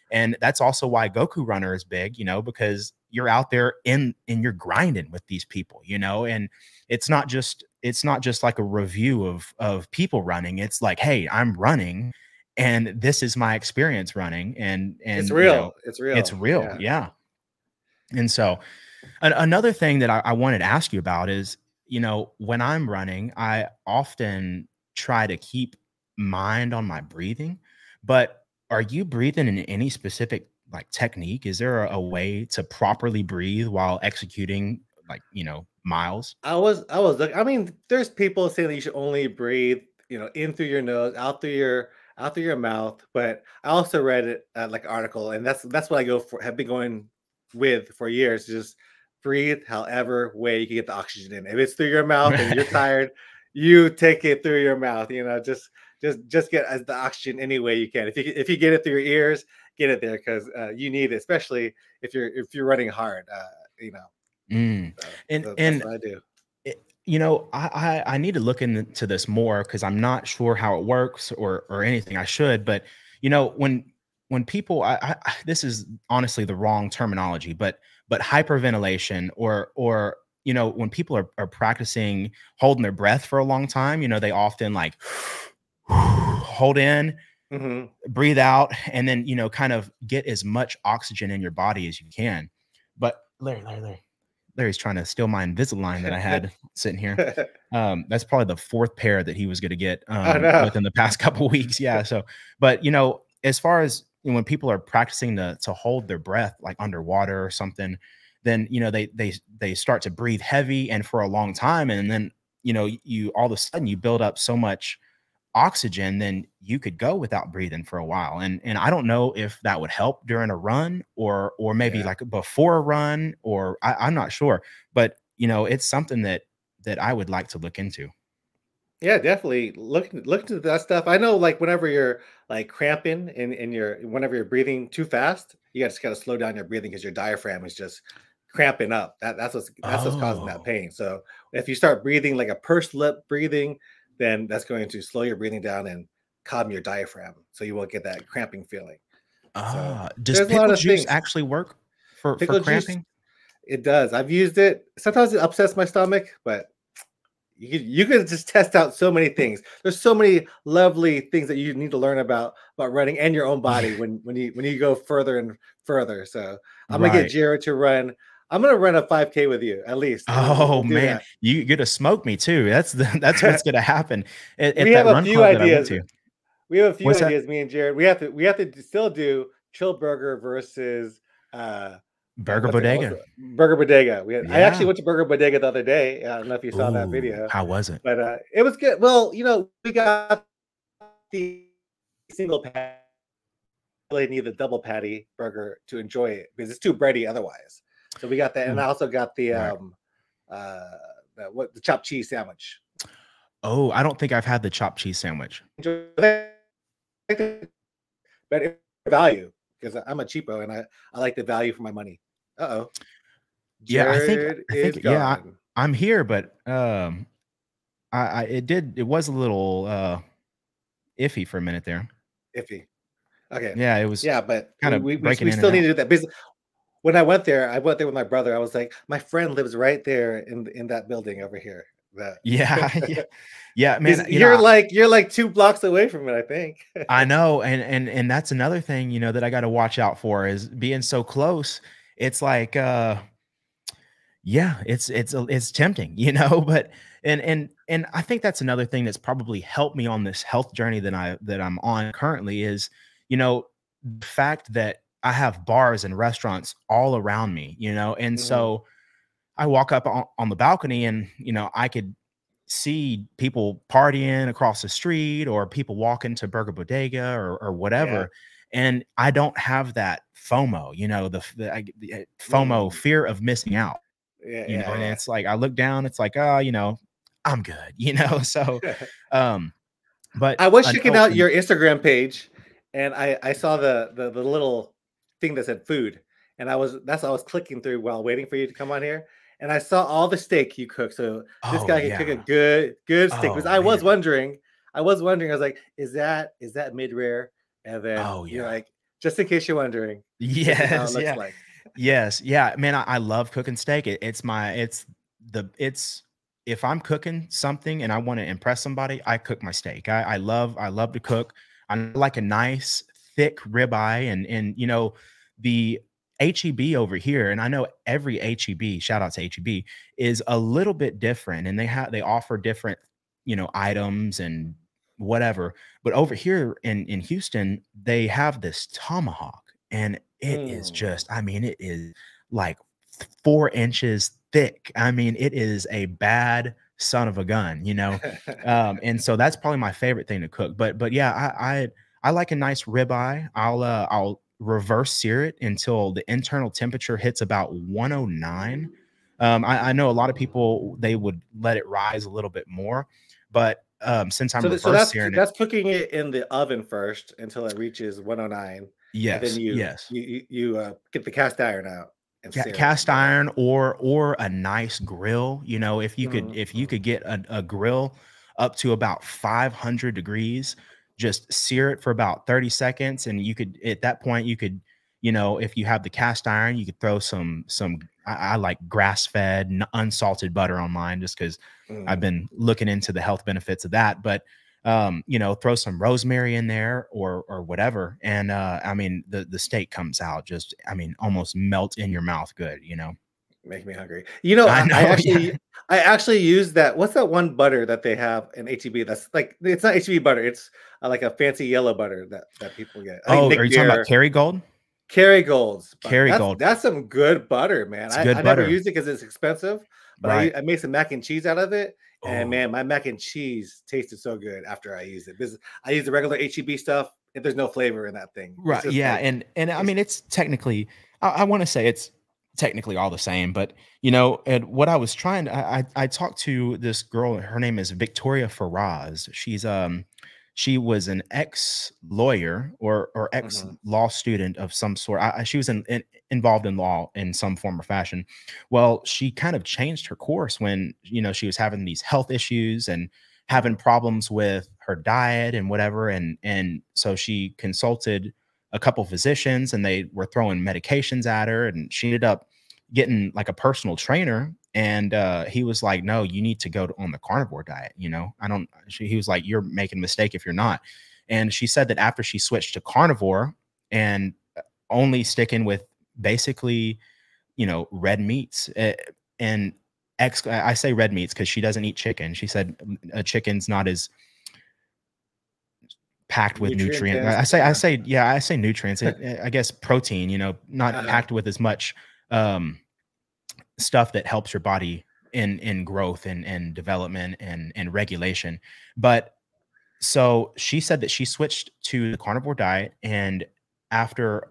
And that's also why Goku Runner is big, because you're out there and you're grinding with these people, and it's not just like a review of people running. It's like, hey, I'm running, and this is my experience running, and it's real. It's real. Yeah. And so another thing that I wanted to ask you about is, when I'm running, I often try to keep mind on my breathing. But are you breathing in any specific like technique? Is there a way to properly breathe while executing like, miles? I mean, there's people saying that you should only breathe, in through your nose, out through your mouth. But I also read it like an article, and that's what I go for. Have been going with for years. Just breathe however way you can get the oxygen in. If it's through your mouth and you're tired, you take it through your mouth. Just get as the oxygen any way you can. If you get it through your ears, get it there because you need it, especially if you're running hard. You know, Mm. that's And what I do. I need to look into this more because I'm not sure how it works or anything. I should, but when people, this is honestly the wrong terminology, but hyperventilation or when people are practicing holding their breath for a long time, they often like hold in, Hmm. breathe out, and then kind of get as much oxygen in your body as you can. But Larry's trying to steal my Invisalign that I had sitting here. That's probably the fourth pair that he was going to get Oh no. within the past couple of weeks. Yeah. So, but as far as when people are practicing to hold their breath like underwater or something, then they start to breathe heavy and for a long time, and then you all of a sudden you build up so much oxygen, then you could go without breathing for a while. And I don't know if that would help during a run or maybe Yeah. like before a run, or I'm not sure. But it's something that I would like to look into. Yeah, definitely look into that stuff. I know like whenever you're like cramping in your whenever you're breathing too fast, you got to kind of slow down your breathing because your diaphragm is just cramping up. That's what's causing that Oh, pain. So if you start breathing like a pursed lip breathing, then that's going to slow your breathing down and calm your diaphragm so you won't get that cramping feeling. So does there's a lot pickle of juice things. actually work for Pickle juice, cramping? it does. I've used it. Sometimes it upsets my stomach, but you could just test out so many things. There's so many lovely things that you need to learn about running and your own body Yeah, when you go further and further. So I'm gonna get right. Jared to run. I'm gonna run a 5K with you at least. We'll Oh do man, that. you get to smoke me too. That's what's gonna happen at we that have a run few club that I went ideas. to. We have a few What's that? ideas. Me and Jared. We have to still do Chill Burger versus Burger what's Bodega. the Burger Bodega. I actually Yeah. went to Burger Bodega the other day. I don't know if you saw that Ooh, video, how was it? but it was good. Well, we got the single patty. Really need the double patty burger to enjoy it because it's too bready otherwise. So we got that, and I also got the Right. uh the chopped cheese sandwich. Oh, I don't think I've had the chopped cheese sandwich. Enjoy that, better value because I'm a cheapo and I like the value for my money. Uh-oh. Yeah, I think Jared I is think yeah, gone. I'm here, but it was a little iffy for a minute there. Iffy. Okay. Yeah, it was Yeah, but kind we of we we, breaking we in and still need out. to do that business. When I went there with my brother. I was like, my friend lives right there in that building over here. That Yeah, yeah. Yeah, He's man, you're like 2 blocks away from it, I think. I know, and that's another thing, that I gotta watch out for is being so close. It's like, yeah, it's tempting, but and I think that's another thing that's probably helped me on this health journey that I'm on currently is, the fact that I have bars and restaurants all around me, and Mhm. so I walk up on the balcony and, I could see people partying across the street or people walking to Burger Bodega or Yeah. whatever. And I don't have that FOMO, the FOMO, Mm. fear of missing out, Yeah, and yeah, it's like I look down, it's like, oh, I'm good, so, yeah. um, but I was I checking know out when your Instagram page, and I saw the little thing that said food, and I was clicking through while waiting for you to come on here, and I saw all the steak you cook. So this oh, guy can cook a yeah. good steak. Because Oh, man. I was wondering, I was like, is that mid rare? And then Oh, you're yeah. like, just in case you're wondering, this is how it Yes, looks yeah. like. Yes, yeah, man, I love cooking steak. It's if I'm cooking something and I wanna impress somebody, I cook my steak. I love to cook. I like a nice thick ribeye and the HEB over here, and I know every HEB, shout out to HEB, is a little bit different, and they offer different, items and whatever. But over here in Houston, they have this tomahawk, and it is Mm. just, I mean, it is like 4 inches thick. I mean, it is a bad son of a gun. And so that's probably my favorite thing to cook. But yeah, I like a nice ribeye. I'll reverse sear it until the internal temperature hits about 109. I know a lot of people, they would let it rise a little bit more, but since I'm So reverse searing it, that's cooking it in the oven first until it reaches 109, and then yes, you yes. get the cast iron out and sear it Cast again. iron or a nice grill. If you could Mhm, if you mhm, could get a grill up to about 500 degrees, just sear it for about 30 seconds, and you could, at that point, you could, if you have the cast iron, you could throw some I like grass-fed unsalted butter on mine, just because I've mm. been looking into the health benefits of that. But throw some rosemary in there or whatever. And I mean, the steak comes out just, I mean, almost melt in your mouth good. Make me hungry. You know, I know, yeah. I actually use that. What's that one butter that they have in HEB? That's like, it's not HEB butter. It's like a fancy yellow butter that people get. I think Oh, are Nick you talking about Bear, Kerrygold? Kerrygold's butter. Kerrygold. That's some good butter, man. It's good I never butter. used it because it's expensive, but Right. I made some mac and cheese out of it, and man, Oh, my mac and cheese tasted so good after I used it. Because I use the regular HEB stuff, and there's no flavor in that thing. It's right. just Yeah. like And I it's mean, it's technically, I want to say it's technically all the same, but and what I was trying to, I talked to this girl. Her name is Victoria Faraz. She was an ex lawyer or ex mhm. law student of some sort. She was involved in law in some form or fashion. Well, she kind of changed her course when she was having these health issues and having Mhm. problems with her diet and whatever. And so she consulted a couple physicians, and they were throwing medications at her, and she ended up getting like a personal trainer. And he was like, no, you need to go on the carnivore diet. I don't He was like, you're making a mistake if you're not. And she said that after she switched to carnivore and only sticking with basically red meats, and I say red meats because she doesn't eat chicken. She said a chicken's not as packed with Nutrient nutrient. dense. I say nutrients. I guess protein, not Uh-huh. packed with as much um, stuff that helps your body in growth and development and regulation. But so she said that she switched to the carnivore diet, and after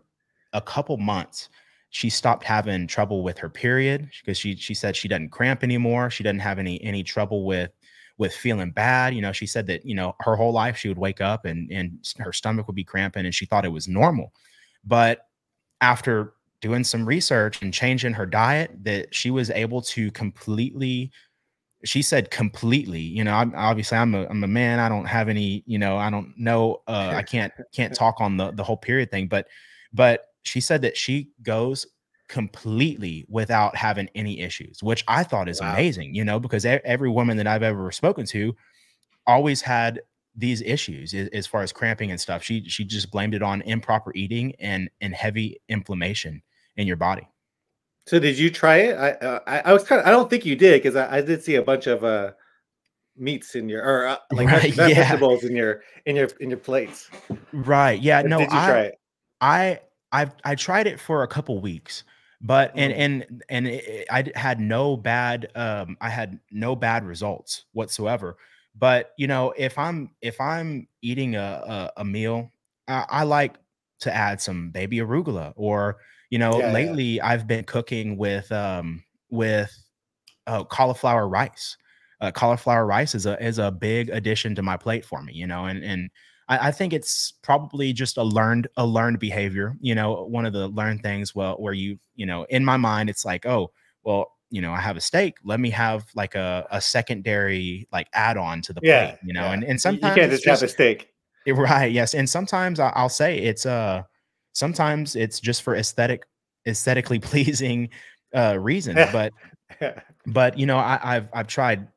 a couple months, she stopped having trouble with her period because she said she doesn't cramp anymore. She doesn't have any trouble with feeling bad. She said that her whole life she would wake up and her stomach would be cramping, and she thought it was normal. But after doing some research and changing her diet, that she was able to completely, she said completely, I'm a man, I don't have any, I don't know, I can't talk on the whole period thing, but she said that she goes completely without having any issues, which I thought is Wow. amazing, because every woman that I've ever spoken to always had these issues as far as cramping and stuff. She just blamed it on improper eating and heavy inflammation in your body. So did you try it? I was kind of, I don't think you did because I did see a bunch of meats in your, or like Right. Yeah. vegetables in your plates. Right. Yeah. But No, did you try it? I I tried it for a couple weeks, but Mm, had no bad I had no bad results whatsoever. But if I'm eating a meal, I like to add some baby arugula, or yeah, yeah. lately I've been cooking with cauliflower rice. Cauliflower rice is a big addition to my plate for me, and I think it's probably just a learned behavior. One of the learned things. Well, where in my mind, it's like, oh, well, I have a steak. Let me have like a secondary like add-on to the Yeah, plate. yeah. And You sometimes can't it's just have just the steak. right, yes, and sometimes I'll say sometimes it's just for aesthetically pleasing reasons, Yeah. but I've tried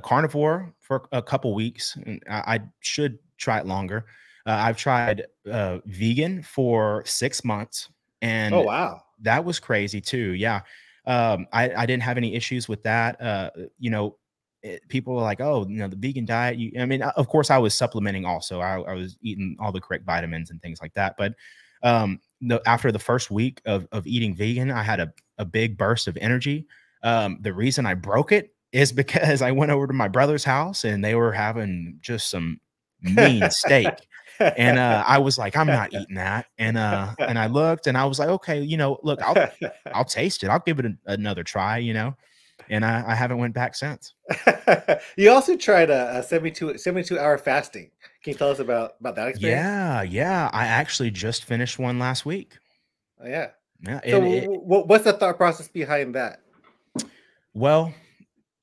carnivore for a couple weeks. And I should try it longer. I've tried vegan for 6 months, Oh, and wow. that was crazy too. Yeah. I didn't have any issues with that. You know, people were like, oh, you know, the vegan diet. I mean, of course, I was supplementing also. I was eating all the correct vitamins and things like that. But after the first week of eating vegan, I had a big burst of energy. The reason I broke it is because I went over to my brother's house and they were having just some mean steak. And I was like, I'm not eating that. And I looked and I was like, okay, you know, look, I'll taste it. I'll give it another try, you know. And I haven't went back since. You also tried a 72-hour fasting. Can you tell us about that experience? Yeah. I actually just finished one last week. Oh, yeah. Yeah. So what's the thought process behind that? Well,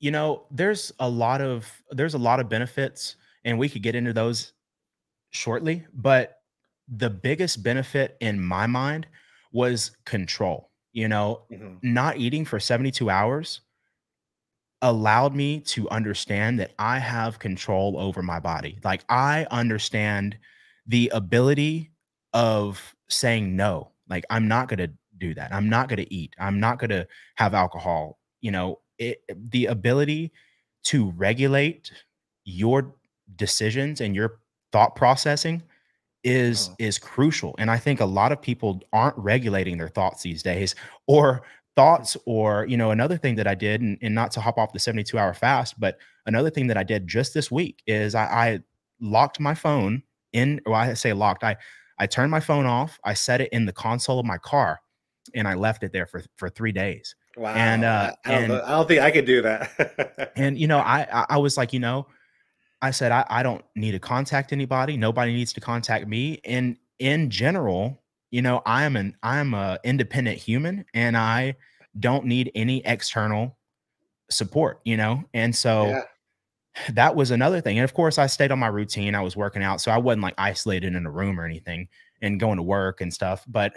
you know, there's a lot of benefits, and we could get into those shortly, but the biggest benefit in my mind was control. You know, Mhm. not eating for 72 hours allowed me to understand that I have control over my body. Like, I understand the ability of saying no. Like, I'm not going to do that. I'm not going to eat. I'm not going to have alcohol. You know, the ability to regulate your decisions and your thought processing Mhm. is crucial. And I think a lot of people aren't regulating their thoughts these days, or thoughts, or, you know, another thing that I did, and not to hop off the 72-hour fast, but another thing that I did just this week is I locked my phone in, well, I say locked. I turned my phone off, I set it in the console of my car, and I left it there for 3 days. And Wow. I don't know. I don't think I could do that. you know, I was like, you know, I said, I don't need to contact anybody. Nobody needs to contact me. And in general, you know, I'm a independent human, and I don't need any external support, you know? And so Yeah. that was another thing. And of course, I stayed on my routine. I was working out, so I wasn't like isolated in a room or anything and going to work and stuff. But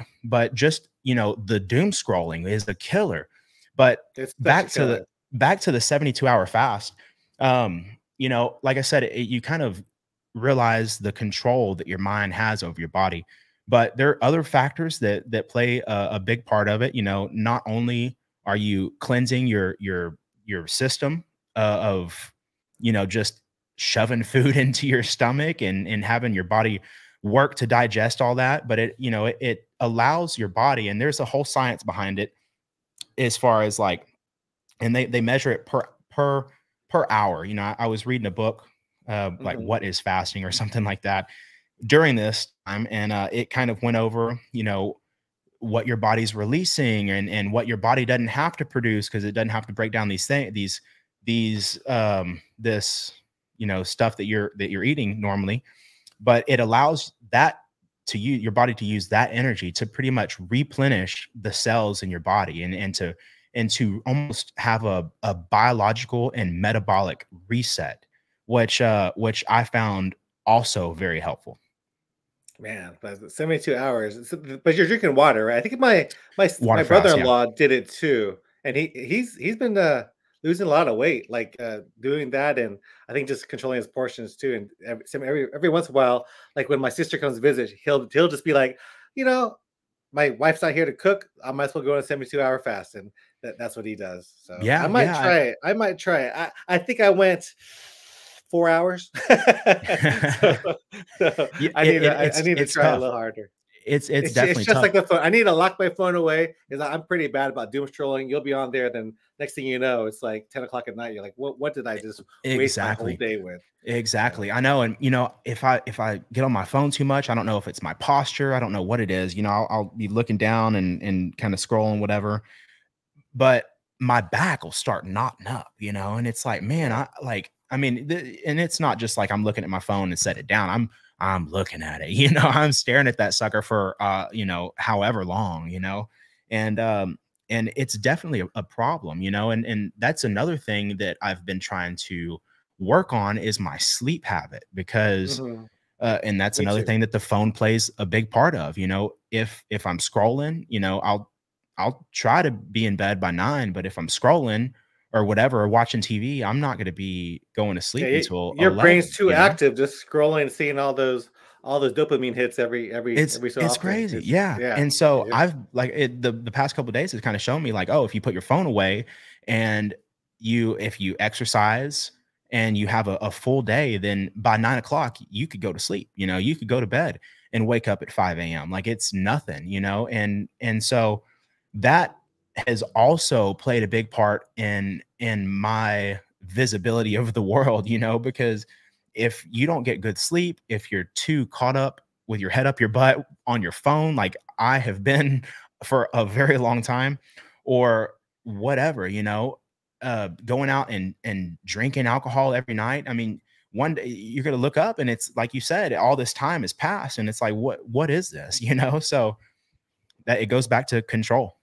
just, you know, the doom scrolling is a killer. But It's such a back to killer. the 72-hour fast. You know, like I said, you kind of realize the control that your mind has over your body. But there are other factors that play a big part of it. You know, not only are you cleansing your system of, you know, just shoving food into your stomach and having your body work to digest all that, but it, you know, it allows your body, and there's a whole science behind it as far as like, and they measure it per hour. You know, I was reading a book, like Mhm. What is Fasting or something like that during this time, and it kind of went over, you know, what your body's releasing, and what your body doesn't have to produce, because it doesn't have to break down these things, this, you know, stuff that you're eating normally, but it allows that to you, your body, to use that energy to pretty much replenish the cells in your body, and to almost have a biological and metabolic reset, which I found also very helpful. Man, but 72 hours. But you're drinking water, right? I think my Water fast, yeah. brother-in-law did it too, and he's been losing a lot of weight, like doing that, and I think just controlling his portions too. And every once in a while, like when my sister comes to visit, he'll just be like, you know, my wife's not here to cook. I might as well go on a 72-hour fast, and that's what he does. So I Yeah, might yeah. try it. I might try it. I think I went 4 hours. so, so Yeah, I need to it's try it a tough. little harder. It's It's definitely just tough. like the phone. I need to lock my phone away because I'm pretty bad about doom scrolling. You'll be on there, then next thing you know, it's like 10 o'clock at night. You're like, what did I just waste my whole Exactly. day with? Exactly. I know. And, you know, if I get on my phone too much, I don't know if it's my posture. I don't know what it is. You know, I'll be looking down and kind of scrolling, whatever, but my back will start knotting up, you know, and it's like, man, Yeah. I mean, and it's not just like I'm looking at my phone and set it down. I'm looking at it, you know, I'm staring at that sucker for, you know, however long, you know, and, and it's definitely a problem, you know, and that's another thing that I've been trying to work on is my sleep habit, because, Mhm. and that's Me another too. thing that the phone plays a big part of. You know, if I'm scrolling, you know, I'll try to be in bed by 9, but if I'm scrolling or whatever, or watching TV, I'm not going to be going to Yeah, sleep until your brain's 11, too you know? active just scrolling, seeing all those all those dopamine hits every so It's often. crazy. Yeah. Yeah, And so it's I've like the past couple of days has kind of shown me like, oh, if you put your phone away and if you exercise and you have a full day, then by 9 o'clock, you could go to sleep, you could go to bed and wake up at 5 a.m. Like it's nothing, and so that has also played a big part in my visibility of the world, because if you don't get good sleep, if you're too caught up with your head up your butt on your phone, like I have been for a very long time, or whatever, going out and drinking alcohol every night. I mean, one day you're gonna look up and it's like you said, all this time has passed, and it's like, what is this? So that it goes back to control.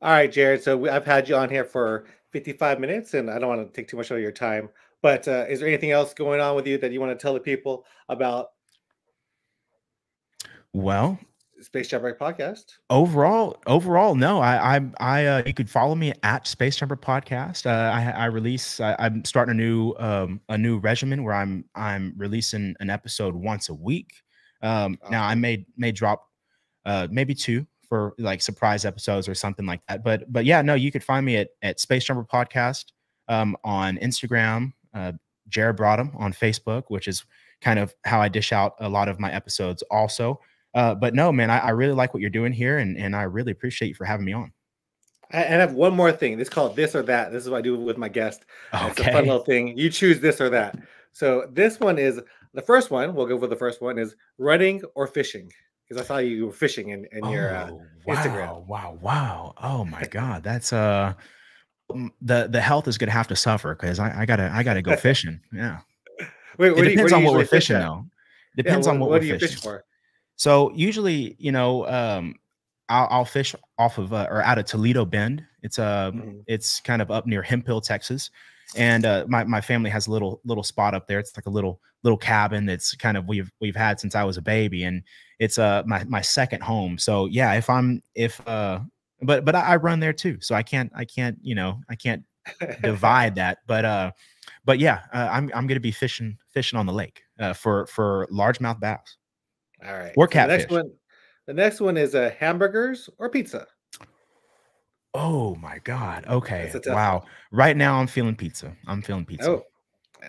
all right, Jared. So I've had you on here for 55 minutes, and I don't want to take too much of your time. But is there anything else going on with you that you want to tell the people about Well, Space Jumper Podcast? overall, no. You could follow me at Space Jumper Podcast. I'm starting a new regimen where I'm releasing an episode once a week. Now I Awesome. may drop maybe two for like surprise episodes or something like that. But yeah, no, you could find me at Space Jumper Podcast on Instagram, Jared Brottem on Facebook, which is kind of how I dish out a lot of my episodes also. But no, man, I really like what you're doing here, and I really appreciate you for having me on. I have one more thing. This is called This or That. This is what I do with my guest. It's a fun Okay. little thing. You choose this or that. So this one is the first one. We'll go for the first one is running or fishing. Because I saw you were fishing in your Oh, Instagram. wow. Oh my God. That's the health is gonna have to suffer because I gotta go fishing. Yeah. Wait, It where depends do you on what we're usually fish fishing at? though. Yeah, Depends on what what we're do you fish fishing. for? So usually, I'll fish off of or out of Toledo Bend. Mhm. It's kind of up near Hemphill, Texas, and my family has a little spot up there. It's like a little cabin that's kind of we've had since I was a baby, and it's my second home. So yeah, but I run there too, so I can't divide that. But yeah, I'm gonna be fishing on the lake for largemouth bass All right. or So catfish. the next one is hamburgers or pizza. Oh my God. Okay. That's a tough one. Wow. Right now I'm feeling pizza. I'm feeling pizza. Oh,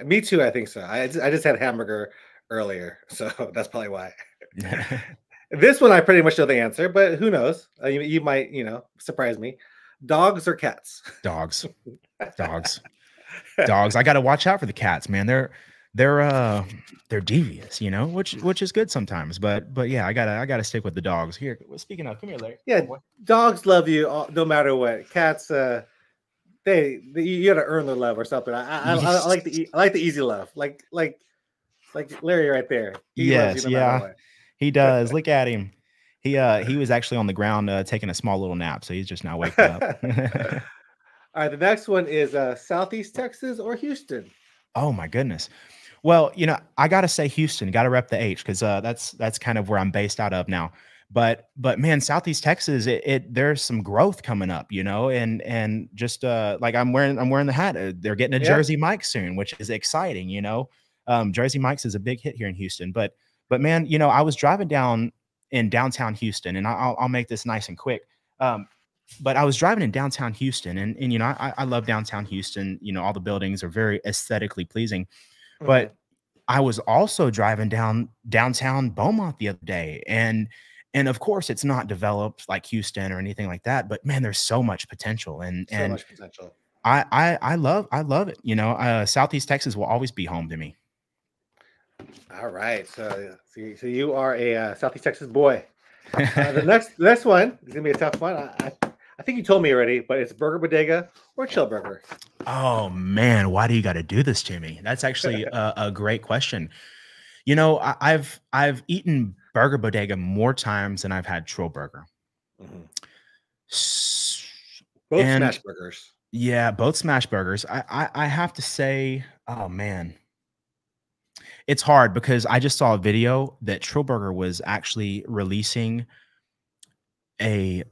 me too. I think so. I just had hamburger earlier, so that's probably why. This one I pretty much know the answer, but who knows? You might, surprise me. Dogs or cats? Dogs. Dogs. Dogs. I got to watch out for the cats, man. They're devious, which is good sometimes. But yeah, I gotta stick with the dogs. Here, speaking of, come here, Larry. Yeah, Come on, boy. dogs love you no matter what. Cats, they you got to earn their love or something. I like the easy love, like Larry right there. He loves you Yes, no matter yeah. what. He does. Look at him. He was actually on the ground taking a small little nap, so he's just now waking up. All right, the next one is Southeast Texas or Houston. Oh my goodness. Well, I gotta say Houston, gotta rep the H because that's kind of where I'm based out of now. But man, Southeast Texas, there's some growth coming up, and just like I'm wearing the hat. They're getting a Yeah. Jersey Mike soon, which is exciting. Jersey Mike's is a big hit here in Houston. But man, I was driving down in downtown Houston, and I'll make this nice and quick. But I was driving in downtown Houston, and I love downtown Houston. All the buildings are very aesthetically pleasing. Mhm. But I was also driving downtown Beaumont the other day, and of course it's not developed like Houston or anything like that, but man, there's so much potential, and So and much potential. I love it. Southeast Texas will always be home to me. All right, so you are a Southeast Texas boy. The next one is gonna be a tough one. I think you told me already, but it's Burger Bodega or Chill Burger. Oh man, why do you got to do this to me? That's actually a great question. I've eaten Burger Bodega more times than I've had Trill Burger. Mhm. S- Both And smash burgers. yeah, both smash burgers. I have to say, oh man, it's hard because I just saw a video that Trill Burger was actually releasing a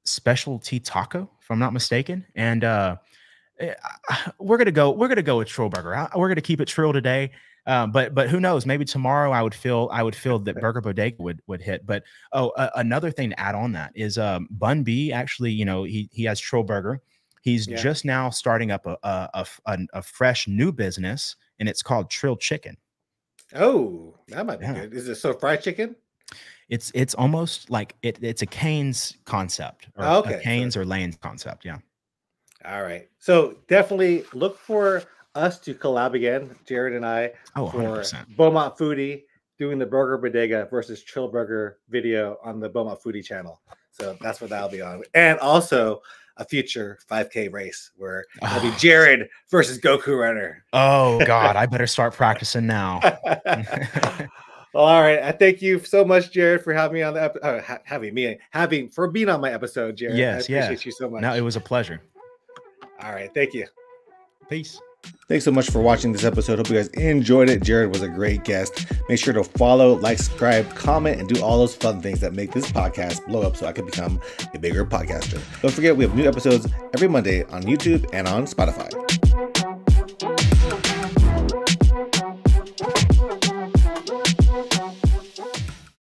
specialty taco, if I'm not mistaken. And we're gonna go with Trill Burger. We're gonna keep it Trill today. But who knows? Maybe tomorrow I would feel that Burger Bodega would hit. But another thing to add on that is Bun B actually, he has Trill Burger. He's just now starting up a fresh new business, and it's called Trill Chicken. Oh, that might be good. Is it fried chicken? It's almost like it's a Cane's concept, or a Cane's or Lane's concept. Yeah. All right. So definitely look for us to collab again, Jared and I, for 100%. Beaumont Foodie doing the Burger Bodega versus Trill Burger video on the Beaumont Foodie channel. So that's what that'll be on. And also a future 5K race where it'll be Jared versus Goku Runner. Oh God, I better start practicing now. Well, all right. I thank you so much, Jared, for having me on the for being on my episode, Jared. Yes, I appreciate you so much. No, it was a pleasure. All right. Thank you. Peace. Thanks so much for watching this episode. Hope you guys enjoyed it. Jared was a great guest. Make sure to follow, like, subscribe, comment, and do all those fun things that make this podcast blow up so I can become a bigger podcaster. Don't forget, we have new episodes every Monday on YouTube and on Spotify.